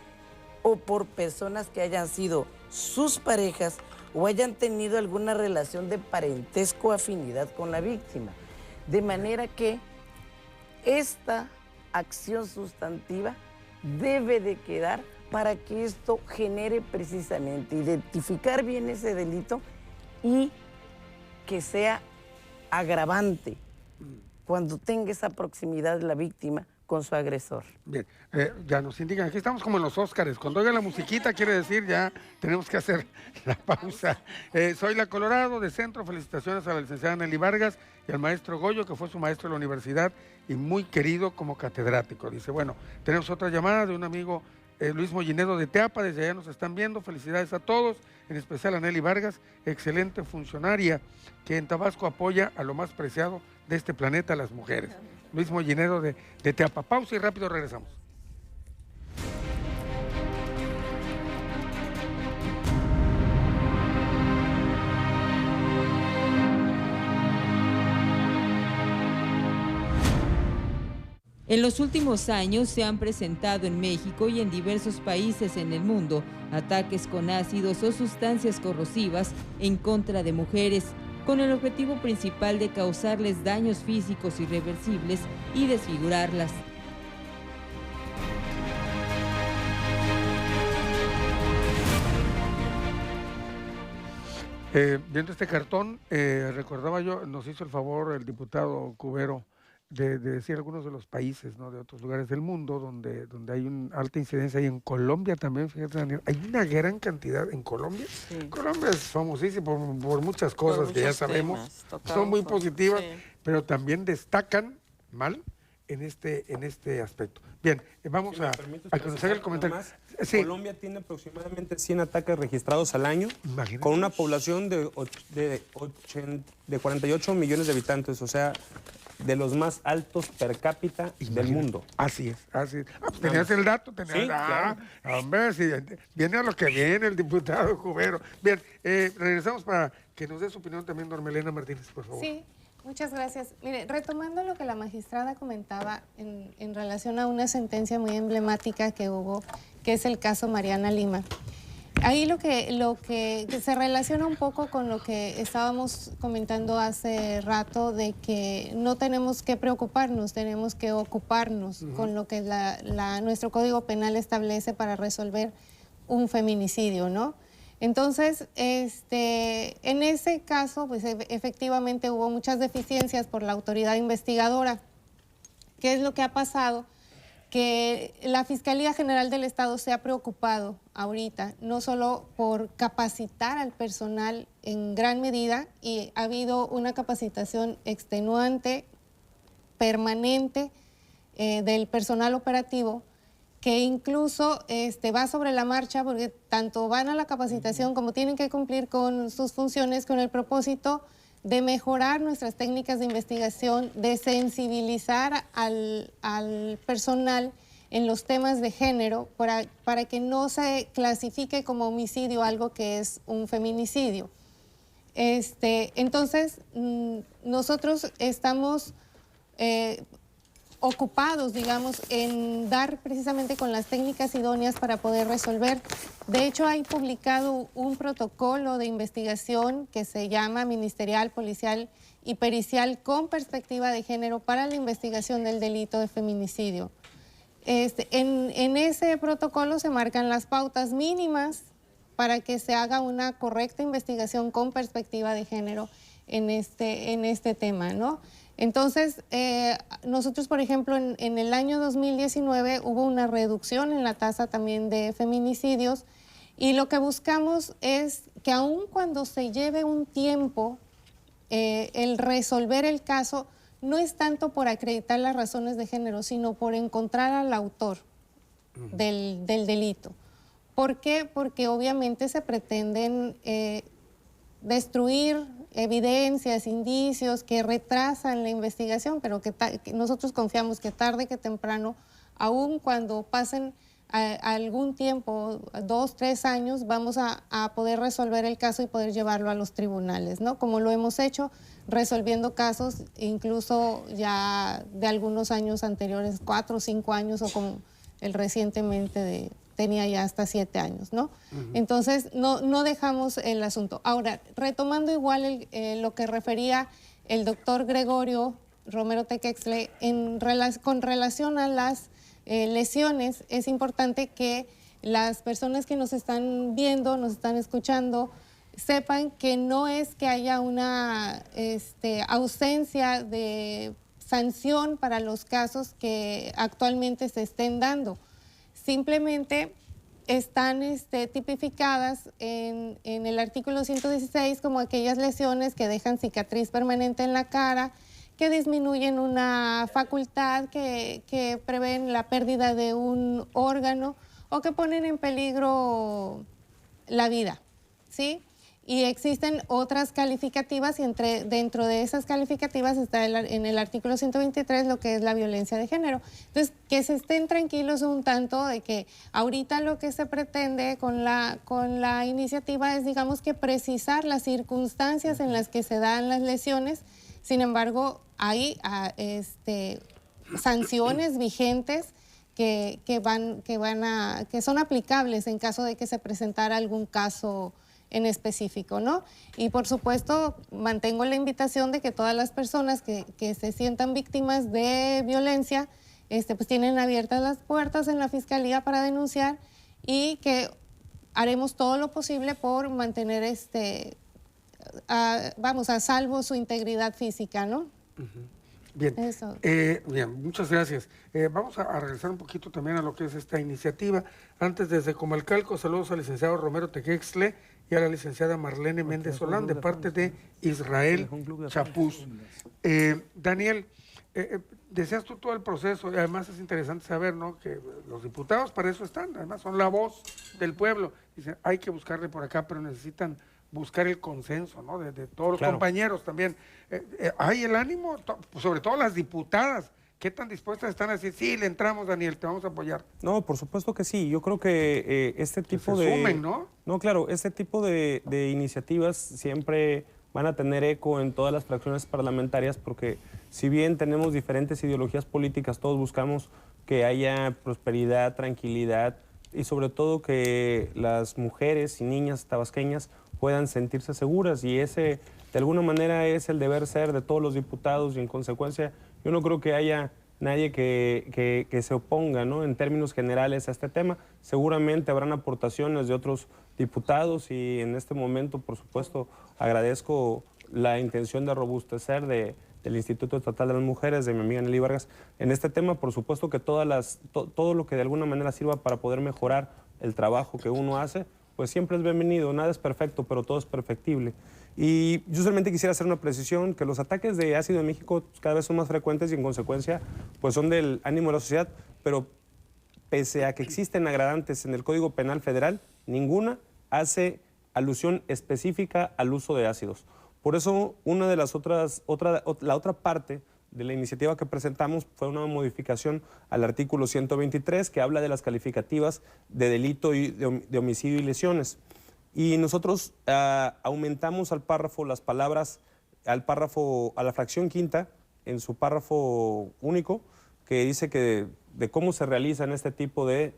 o por personas que hayan sido sus parejas o hayan tenido alguna relación de parentesco o afinidad con la víctima. De manera que esta acción sustantiva debe de quedar para que esto genere precisamente identificar bien ese delito y que sea agravante cuando tenga esa proximidad la víctima con su agresor. Bien, ya nos indican, aquí estamos como en los Óscares, cuando oiga la musiquita quiere decir ya tenemos que hacer la pausa. Soy la Colorado de Centro, felicitaciones a la licenciada Nelly Vargas y al maestro Goyo, que fue su maestro en la universidad y muy querido como catedrático. Dice, bueno, tenemos otra llamada de un amigo, Luis Mollinedo de Teapa, desde allá nos están viendo, felicidades a todos, en especial a Nelly Vargas, excelente funcionaria que en Tabasco apoya a lo más preciado de este planeta, las mujeres. Luis Mollinedo de Teapa. Pausa y rápido regresamos. En los últimos años se han presentado en México y en diversos países en el mundo ataques con ácidos o sustancias corrosivas en contra de mujeres, con el objetivo principal de causarles daños físicos irreversibles y desfigurarlas. Viendo este cartón, recordaba yo, nos hizo el favor el diputado Cubero de decir algunos de los países, ¿no?, de otros lugares del mundo donde hay una alta incidencia, y en Colombia también, fíjate, Daniel, hay una gran cantidad en Colombia. Sí. Colombia es famosísimo por muchas cosas que ya sabemos, son muy positivas, sí, pero también destacan mal en este aspecto. Bien, vamos a conocer el comentario. Sí. Colombia tiene aproximadamente 100 ataques registrados al año, con una población de 48 millones de habitantes, o sea, de los más altos per cápita del mundo. Así es, así es. Pues tenías el dato, tenías... Sí, claro. Hombre, sí, viene a lo que viene el diputado Cubero. Bien, regresamos para que nos dé su opinión también Normelena Martínez, por favor. Sí, muchas gracias. Mire, retomando lo que la magistrada comentaba en relación a una sentencia muy emblemática que hubo, que es el caso Mariana Lima. Ahí lo que se relaciona un poco con lo que estábamos comentando hace rato, de que no tenemos que preocuparnos, tenemos que ocuparnos con lo que nuestro Código Penal establece para resolver un feminicidio, ¿no? Entonces, en ese caso, pues efectivamente hubo muchas deficiencias por la autoridad investigadora. ¿Qué es lo que ha pasado? Que la Fiscalía General del Estado se ha preocupado ahorita, no solo por capacitar al personal en gran medida, y ha habido una capacitación extenuante, permanente, del personal operativo, que incluso va sobre la marcha, porque tanto van a la capacitación como tienen que cumplir con sus funciones con el propósito de mejorar nuestras técnicas de investigación, de sensibilizar al personal en los temas de género para que no se clasifique como homicidio algo que es un feminicidio. Entonces, nosotros estamos ocupados, digamos, en dar precisamente con las técnicas idóneas para poder resolver. De hecho, hay publicado un protocolo de investigación que se llama Ministerial, Policial y Pericial con perspectiva de género para la investigación del delito de feminicidio. En ese protocolo se marcan las pautas mínimas para que se haga una correcta investigación con perspectiva de género en este tema, ¿no? Entonces, nosotros, por ejemplo, en el año 2019 hubo una reducción en la tasa también de feminicidios y lo que buscamos es que aun cuando se lleve un tiempo, el resolver el caso no es tanto por acreditar las razones de género, sino por encontrar al autor del delito. ¿Por qué? Porque obviamente se pretenden destruir evidencias, indicios que retrasan la investigación, pero que nosotros confiamos que tarde que temprano, aun cuando pasen algún tiempo, 2, 3 años, vamos a poder resolver el caso y poder llevarlo a los tribunales, ¿no? Como lo hemos hecho, resolviendo casos incluso ya de algunos años anteriores, 4 o 5 años, o como el recientemente tenía ya hasta 7 años, ¿no? Entonces, no dejamos el asunto. Ahora, retomando igual lo que refería el doctor Gregorio Romero Tequexle, con relación a las lesiones, es importante que las personas que nos están viendo, nos están escuchando, sepan que no es que haya una ausencia de sanción para los casos que actualmente se estén dando. Simplemente están tipificadas en el artículo 116 como aquellas lesiones que dejan cicatriz permanente en la cara, que disminuyen una facultad, que prevén la pérdida de un órgano o que ponen en peligro la vida, ¿sí? Y existen otras calificativas y dentro de esas calificativas está en el artículo 123 lo que es la violencia de género. Entonces, que se estén tranquilos un tanto de que ahorita lo que se pretende con la iniciativa es, digamos, que precisar las circunstancias en las que se dan las lesiones. Sin embargo, hay sanciones vigentes que son aplicables en caso de que se presentara algún caso en específico, ¿no? Y por supuesto, mantengo la invitación de que todas las personas que se sientan víctimas de violencia, pues tienen abiertas las puertas en la Fiscalía para denunciar y que haremos todo lo posible por mantener a salvo su integridad física, ¿no? Bien, Eso. Bien, muchas gracias. Vamos a regresar un poquito también a lo que es esta iniciativa. Antes, desde Comalcalco, saludos al licenciado Romero Tequexle y a la licenciada Marlene Méndez Solán, de parte de Israel Chapuz. Daniel, deseas tú todo el proceso, y además es interesante saber, ¿no?, que los diputados para eso están, además son la voz del pueblo. Dicen, hay que buscarle por acá, pero necesitan buscar el consenso, ¿no?, de todos los compañeros también. ¿Hay el ánimo, sobre todo las diputadas? ¿Qué tan dispuestas están a decir, sí, le entramos, Daniel, te vamos a apoyar? No, por supuesto que sí. Yo creo que este tipo se sumen, ¿no? No, claro, este tipo de iniciativas siempre van a tener eco en todas las fracciones parlamentarias, porque si bien tenemos diferentes ideologías políticas, todos buscamos que haya prosperidad, tranquilidad y sobre todo que las mujeres y niñas tabasqueñas puedan sentirse seguras, y ese de alguna manera es el deber ser de todos los diputados, y en consecuencia yo no creo que haya nadie que se oponga, ¿no?, en términos generales a este tema. Seguramente habrán aportaciones de otros diputados y en este momento, por supuesto, agradezco la intención de robustecer del Instituto Estatal de las Mujeres, de mi amiga Nelly Vargas, en este tema. Por supuesto que todo lo que de alguna manera sirva para poder mejorar el trabajo que uno hace, pues siempre es bienvenido. Nada es perfecto, pero todo es perfectible. Y yo solamente quisiera hacer una precisión, que los ataques de ácido en México cada vez son más frecuentes y en consecuencia pues son del ánimo de la sociedad, pero pese a que existen agravantes en el Código Penal Federal, ninguna hace alusión específica al uso de ácidos. Por eso, una de las la otra parte de la iniciativa que presentamos fue una modificación al artículo 123 que habla de las calificativas de delito y de homicidio y lesiones. Y nosotros aumentamos al párrafo las palabras, a la fracción quinta, en su párrafo único, que dice que de cómo se realizan este tipo de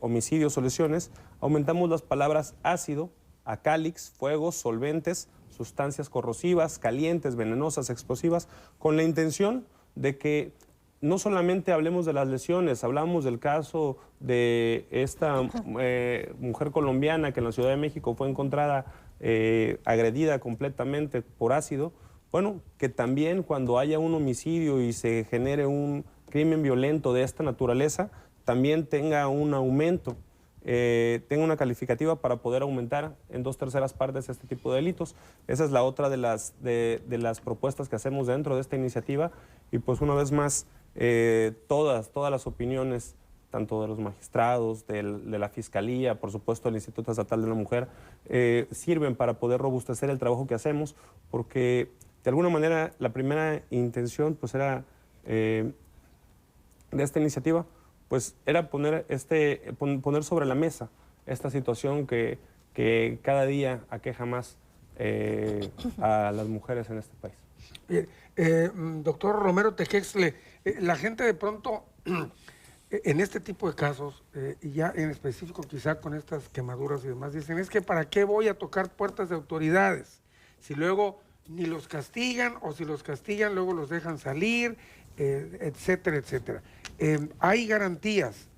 homicidios o lesiones, aumentamos las palabras ácido, acálix, fuegos, solventes, sustancias corrosivas, calientes, venenosas, explosivas, con la intención de que no solamente hablemos de las lesiones, hablamos del caso de esta mujer colombiana que en la Ciudad de México fue encontrada agredida completamente por ácido. Bueno, que también cuando haya un homicidio y se genere un crimen violento de esta naturaleza, también tenga un aumento, tenga una calificativa para poder aumentar en 2/3 partes este tipo de delitos. Esa es la otra de las propuestas que hacemos dentro de esta iniciativa. Y pues una vez más, todas las opiniones, tanto de los magistrados, de la Fiscalía, por supuesto del Instituto Estatal de la Mujer, sirven para poder robustecer el trabajo que hacemos, porque de alguna manera la primera intención pues era de esta iniciativa pues era poner sobre la mesa esta situación que cada día aqueja más a las mujeres en este país. Doctor Romero Tejexle, la gente de pronto en este tipo de casos, y ya en específico quizá con estas quemaduras y demás, dicen, es que ¿para qué voy a tocar puertas de autoridades? Si luego ni los castigan, o si los castigan luego los dejan salir, etcétera, etcétera. Hay garantías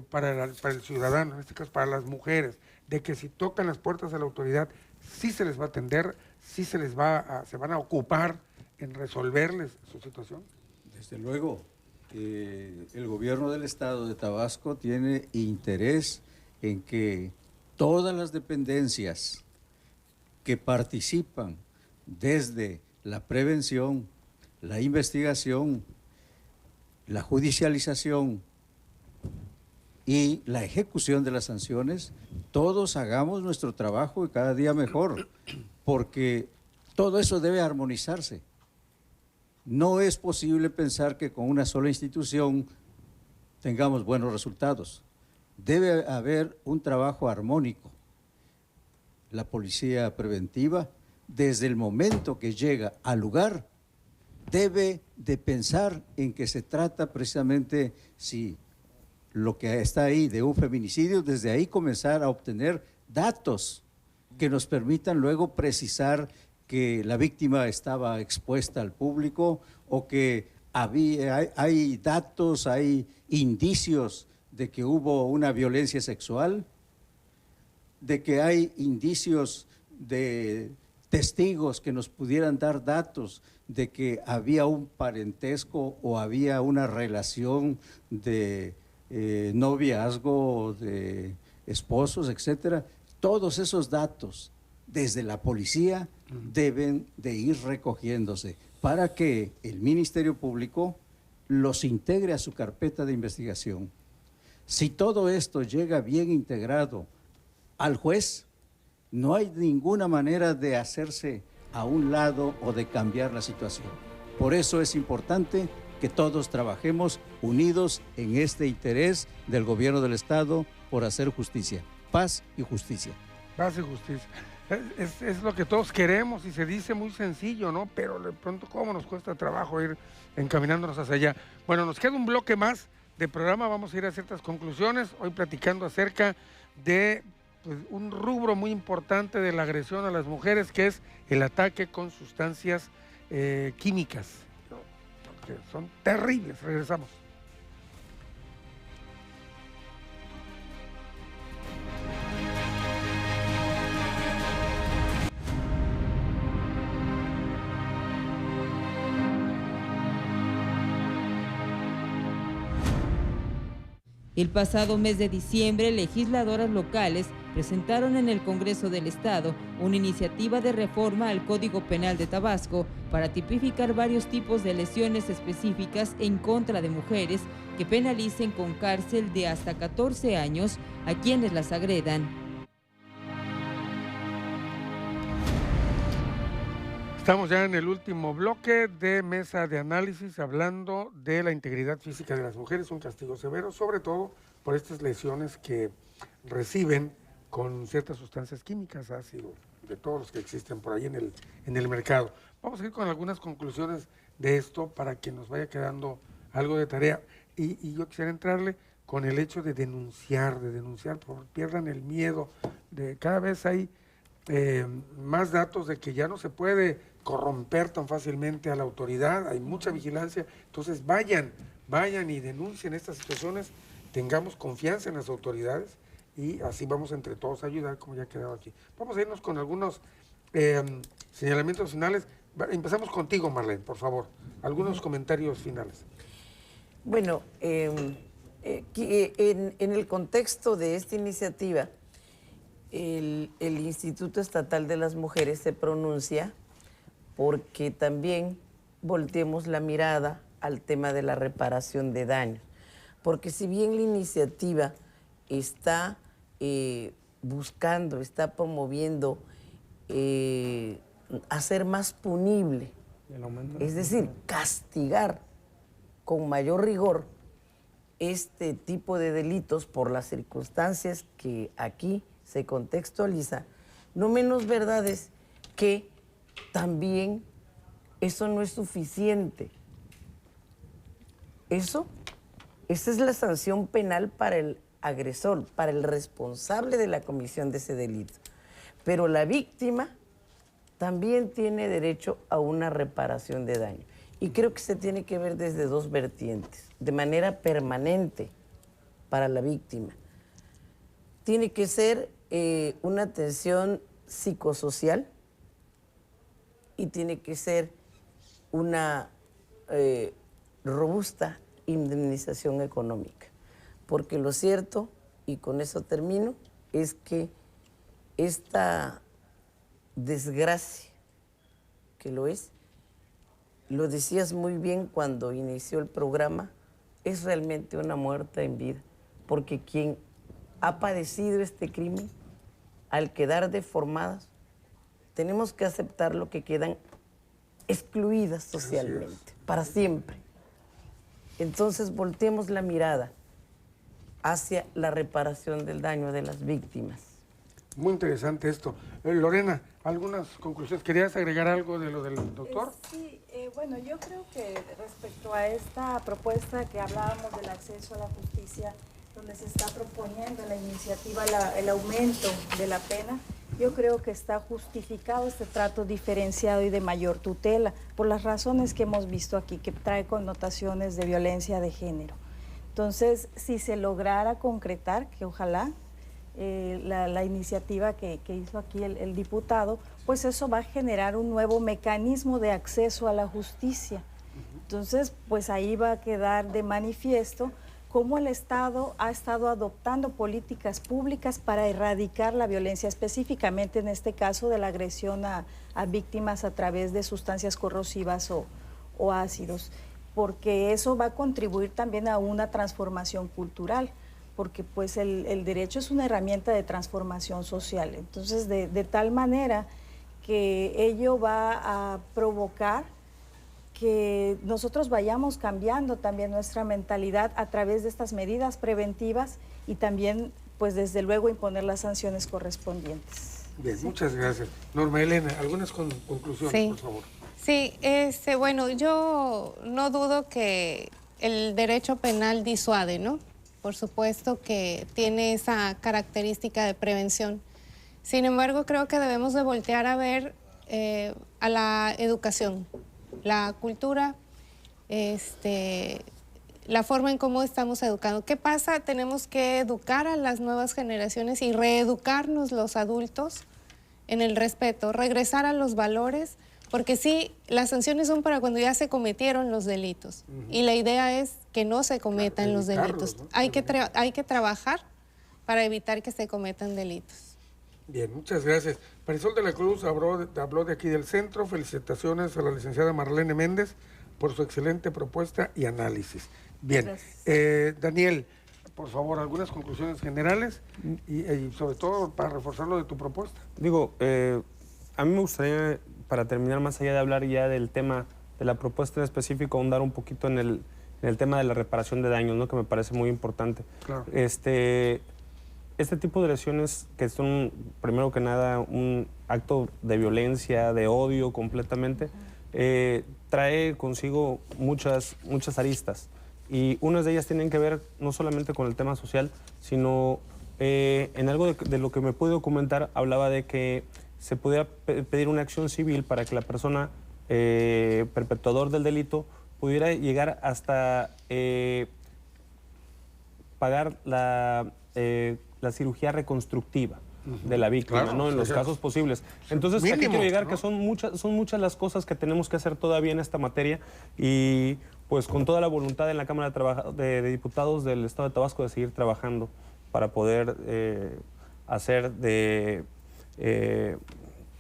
para el ciudadano, en este caso para las mujeres, de que si tocan las puertas de la autoridad, sí se les va a atender, sí se van a ocupar en resolverles su situación. Desde luego, el gobierno del estado de Tabasco tiene interés en que todas las dependencias que participan desde la prevención, la investigación, la judicialización y la ejecución de las sanciones, todos hagamos nuestro trabajo y cada día mejor, porque todo eso debe armonizarse. No es posible pensar que con una sola institución tengamos buenos resultados. Debe haber un trabajo armónico. La policía preventiva, desde el momento que llega al lugar, debe de pensar en que se trata precisamente, si lo que está ahí de un feminicidio, desde ahí comenzar a obtener datos que nos permitan luego precisar que la víctima estaba expuesta al público o que hay datos, hay indicios de que hubo una violencia sexual, de que hay indicios de testigos que nos pudieran dar datos de que había un parentesco o había una relación de noviazgo, de esposos, etcétera. Todos esos datos desde la policía deben de ir recogiéndose para que el Ministerio Público los integre a su carpeta de investigación. Si todo esto llega bien integrado al juez, no hay ninguna manera de hacerse a un lado o de cambiar la situación. Por eso es importante que todos trabajemos unidos en este interés del gobierno del Estado por hacer justicia, paz y justicia. Paz y justicia. Es lo que todos queremos y se dice muy sencillo, ¿no? Pero de pronto, ¿cómo nos cuesta trabajo ir encaminándonos hacia allá? Bueno, nos queda un bloque más de programa, vamos a ir a ciertas conclusiones, hoy platicando acerca de pues, un rubro muy importante de la agresión a las mujeres, que es el ataque con sustancias químicas, que son terribles. Regresamos. El pasado mes de diciembre, legisladoras locales presentaron en el Congreso del Estado una iniciativa de reforma al Código Penal de Tabasco para tipificar varios tipos de lesiones específicas en contra de mujeres que penalicen con cárcel de hasta 14 años a quienes las agredan. Estamos ya en el último bloque de mesa de análisis hablando de la integridad física de las mujeres, un castigo severo, sobre todo por estas lesiones que reciben con ciertas sustancias químicas, ácido, de todos los que existen por ahí en el mercado. Vamos a ir con algunas conclusiones de esto para que nos vaya quedando algo de tarea. Y yo quisiera entrarle con el hecho de denunciar, por favor, pierdan el miedo. Cada vez hay más datos de que ya no se puede corromper tan fácilmente a la autoridad, hay mucha vigilancia, entonces vayan y denuncien estas situaciones, tengamos confianza en las autoridades y así vamos entre todos a ayudar, como ya ha quedado aquí. Vamos a irnos con algunos señalamientos finales. Empezamos contigo, Marlene, por favor, algunos comentarios finales. Bueno, en el contexto de esta iniciativa, el Instituto Estatal de las Mujeres se pronuncia porque también volteemos la mirada al tema de la reparación de daños. Porque si bien la iniciativa está buscando, está promoviendo hacer más punible, es decir, castigar con mayor rigor este tipo de delitos por las circunstancias que aquí se contextualiza, no menos verdad es que también eso no es suficiente. Esa es la sanción penal para el agresor, para el responsable de la comisión de ese delito. Pero la víctima también tiene derecho a una reparación de daño. Y creo que se tiene que ver desde dos vertientes, de manera permanente para la víctima. Tiene que ser una atención psicosocial y tiene que ser una robusta indemnización económica. Porque lo cierto, y con eso termino, es que esta desgracia, que lo es, lo decías muy bien cuando inició el programa, es realmente una muerta en vida, porque quien ha padecido este crimen, al quedar deformadas, tenemos que aceptar lo que quedan excluidas socialmente, para siempre. Entonces volteemos la mirada hacia la reparación del daño de las víctimas. Muy interesante esto. Lorena, algunas conclusiones. ¿Querías agregar algo de lo del doctor? Sí, bueno, yo creo que respecto a esta propuesta que hablábamos del acceso a la justicia, donde se está proponiendo la iniciativa el aumento de la pena, yo creo que está justificado este trato diferenciado y de mayor tutela, por las razones que hemos visto aquí, que trae connotaciones de violencia de género. Entonces, si se lograra concretar, que ojalá la iniciativa que hizo aquí el diputado, pues eso va a generar un nuevo mecanismo de acceso a la justicia. Entonces, pues ahí va a quedar de manifiesto cómo el Estado ha estado adoptando políticas públicas para erradicar la violencia, específicamente en este caso de la agresión a víctimas a través de sustancias corrosivas o ácidos, porque eso va a contribuir también a una transformación cultural, porque pues el derecho es una herramienta de transformación social. Entonces, de tal manera que ello va a provocar que nosotros vayamos cambiando también nuestra mentalidad a través de estas medidas preventivas y también, pues desde luego, imponer las sanciones correspondientes. Bien, ¿sí? Muchas gracias. Norma Elena, algunas conclusiones, sí, por favor. Sí, bueno, yo no dudo que el derecho penal disuade, ¿no? Por supuesto que tiene esa característica de prevención. Sin embargo, creo que debemos de voltear a ver a la educación, la cultura, la forma en cómo estamos educando. ¿Qué pasa? Tenemos que educar a las nuevas generaciones y reeducarnos los adultos en el respeto, regresar a los valores, Porque sí, las sanciones son para cuando ya se cometieron los delitos. Y la idea es que no se cometan los delitos. ¿No? Hay que trabajar para evitar que se cometan delitos. Bien, muchas gracias. Marisol de la Cruz habló de aquí del centro. Felicitaciones a la licenciada Marlene Méndez por su excelente propuesta y análisis. Bien, Daniel, por favor, algunas conclusiones generales y sobre todo para reforzar lo de tu propuesta. Digo, a mí me gustaría, para terminar, más allá de hablar ya del tema de la propuesta en específico, ahondar un poquito en el tema de la reparación de daños, ¿no? Que me parece muy importante. Claro. Este tipo de lesiones que son, primero que nada, un acto de violencia, de odio completamente, trae consigo muchas aristas. Y unas de ellas tienen que ver no solamente con el tema social, sino en algo de lo que me pude documentar, hablaba de que se pudiera pedir una acción civil para que la persona perpetuador del delito pudiera llegar hasta pagar la cirugía reconstructiva de la víctima, claro, ¿no? En los casos posibles. Entonces, mínimo, aquí quiero llegar, ¿no? Que son muchas las cosas que tenemos que hacer todavía en esta materia y pues con toda la voluntad en la Cámara de Diputados del Estado de Tabasco de seguir trabajando para poder hacer de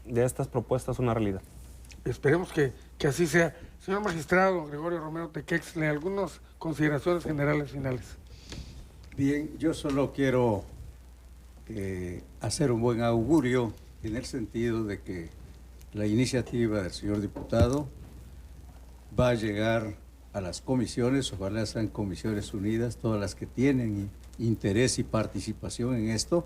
estas propuestas una realidad. Esperemos que así sea. Señor magistrado Gregorio Romero Tequexle, algunas consideraciones generales finales. Bien, yo solo quiero hacer un buen augurio en el sentido de que la iniciativa del señor diputado va a llegar a las comisiones, ojalá sean comisiones unidas, todas las que tienen interés y participación en esto,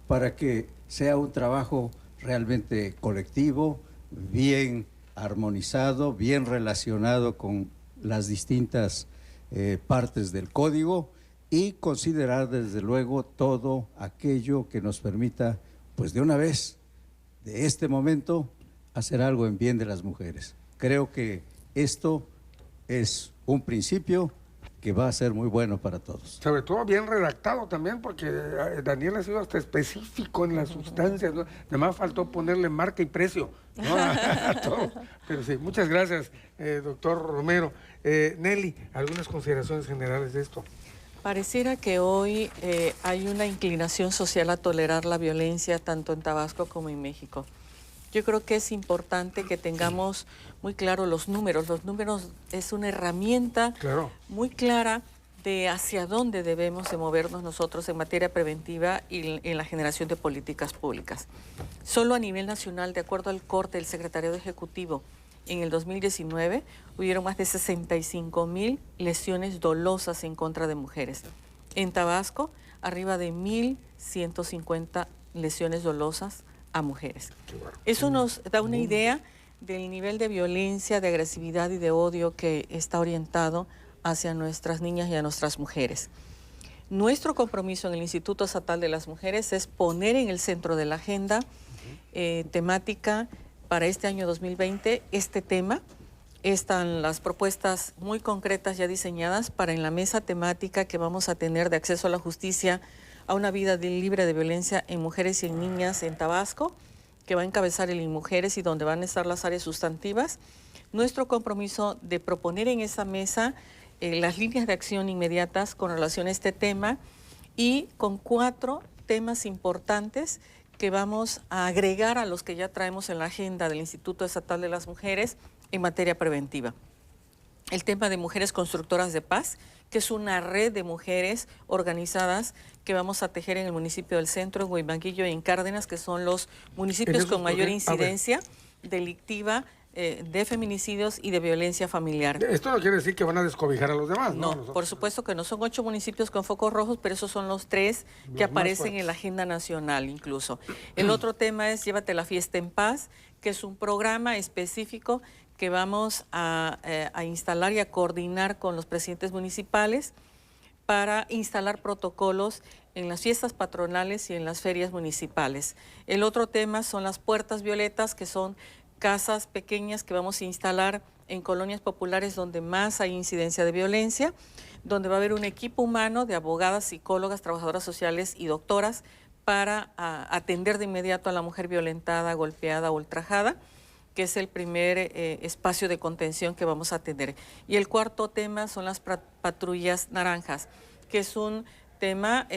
para que sea un trabajo realmente colectivo, bien armonizado, bien relacionado con las distintas partes del código, y considerar desde luego todo aquello que nos permita, pues de una vez, de este momento, hacer algo en bien de las mujeres. Creo que esto es un principio que va a ser muy bueno para todos. Sobre todo bien redactado también, porque Daniel ha sido hasta específico en las sustancias, ¿no? Nada más faltó ponerle marca y precio, ¿no? a todo. Pero sí, muchas gracias, doctor Romero. Nelly, algunas consideraciones generales de esto. Pareciera que hoy hay una inclinación social a tolerar la violencia tanto en Tabasco como en México. Yo creo que es importante que tengamos muy claro los números. Los números es una herramienta muy clara de hacia dónde debemos de movernos nosotros en materia preventiva y en la generación de políticas públicas. Solo a nivel nacional, de acuerdo al corte del Secretariado Ejecutivo, en el 2019 hubieron más de 65,000 lesiones dolosas en contra de mujeres. En Tabasco, arriba de 1,150 lesiones dolosas a mujeres. Eso nos da una idea del nivel de violencia, de agresividad y de odio que está orientado hacia nuestras niñas y a nuestras mujeres. Nuestro compromiso en el Instituto Estatal de las Mujeres es poner en el centro de la agenda temática para este año 2020 este tema. Están las propuestas muy concretas ya diseñadas para en la mesa temática que vamos a tener de acceso a la justicia a una vida libre de violencia en mujeres y en niñas en Tabasco, que va a encabezar el INMujeres y donde van a estar las áreas sustantivas. Nuestro compromiso de proponer en esa mesa las líneas de acción inmediatas con relación a este tema y con 4 temas importantes que vamos a agregar a los que ya traemos en la agenda del Instituto Estatal de las Mujeres en materia preventiva. El tema de mujeres constructoras de paz, que es una red de mujeres organizadas que vamos a tejer en el municipio del Centro, en Huimanguillo y en Cárdenas, que son los municipios con mayor incidencia delictiva de feminicidios y de violencia familiar. Esto no quiere decir que van a descobijar a los demás, ¿no? No, por supuesto que no. Son 8 municipios con focos rojos, pero esos son los 3 que aparecen en la agenda nacional incluso. El otro tema es Llévate la Fiesta en Paz, que es un programa específico que vamos a instalar y a coordinar con los presidentes municipales para instalar protocolos en las fiestas patronales y en las ferias municipales. El otro tema son las puertas violetas, que son casas pequeñas que vamos a instalar en colonias populares donde más hay incidencia de violencia, donde va a haber un equipo humano de abogadas, psicólogas, trabajadoras sociales y doctoras para atender de inmediato a la mujer violentada, golpeada o ultrajada. que es el primer espacio de contención que vamos a tener. Y el cuarto tema son las patrullas naranjas, que es un tema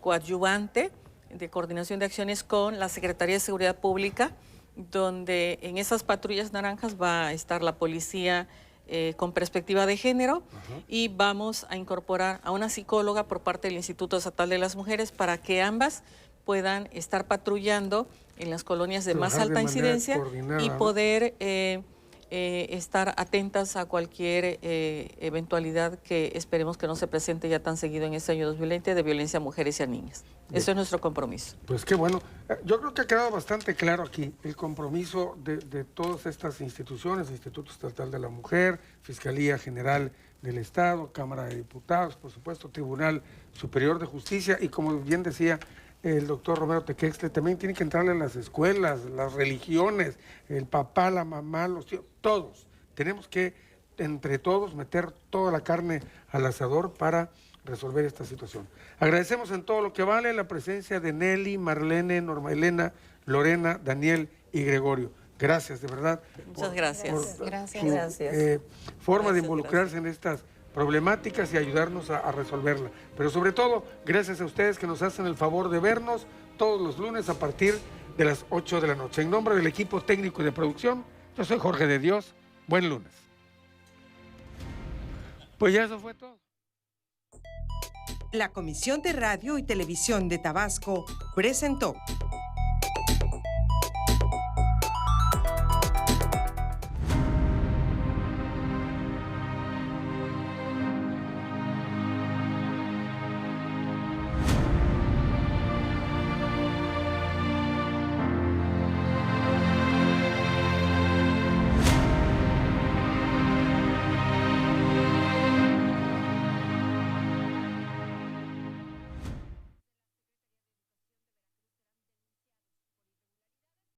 coadyuvante de coordinación de acciones con la Secretaría de Seguridad Pública, donde en esas patrullas naranjas va a estar la policía con perspectiva de género y vamos a incorporar a una psicóloga por parte del Instituto Estatal de las Mujeres para que ambas puedan estar patrullando en las colonias de más alta incidencia y poder estar atentas a cualquier eventualidad que esperemos que no se presente ya tan seguido en este año 2020 de violencia a mujeres y a niñas. Eso es nuestro compromiso. Pues qué bueno. Yo creo que ha quedado bastante claro aquí el compromiso de todas estas instituciones, Instituto Estatal de la Mujer, Fiscalía General del Estado, Cámara de Diputados, por supuesto, Tribunal Superior de Justicia y, como bien decía el doctor Romero Tequextle, también tiene que entrarle a las escuelas, las religiones, el papá, la mamá, los tíos, todos. Tenemos que, entre todos, meter toda la carne al asador para resolver esta situación. Agradecemos en todo lo que vale la presencia de Nelly, Marlene, Norma Elena, Lorena, Daniel y Gregorio. Gracias, de verdad. Muchas gracias. Forma de involucrarse en estas problemáticas y ayudarnos a resolverla. Pero sobre todo, gracias a ustedes que nos hacen el favor de vernos todos los lunes a partir de las 8 de la noche. En nombre del equipo técnico y de producción, yo soy Jorge de Dios. Buen lunes. Pues ya eso fue todo. La Comisión de Radio y Televisión de Tabasco presentó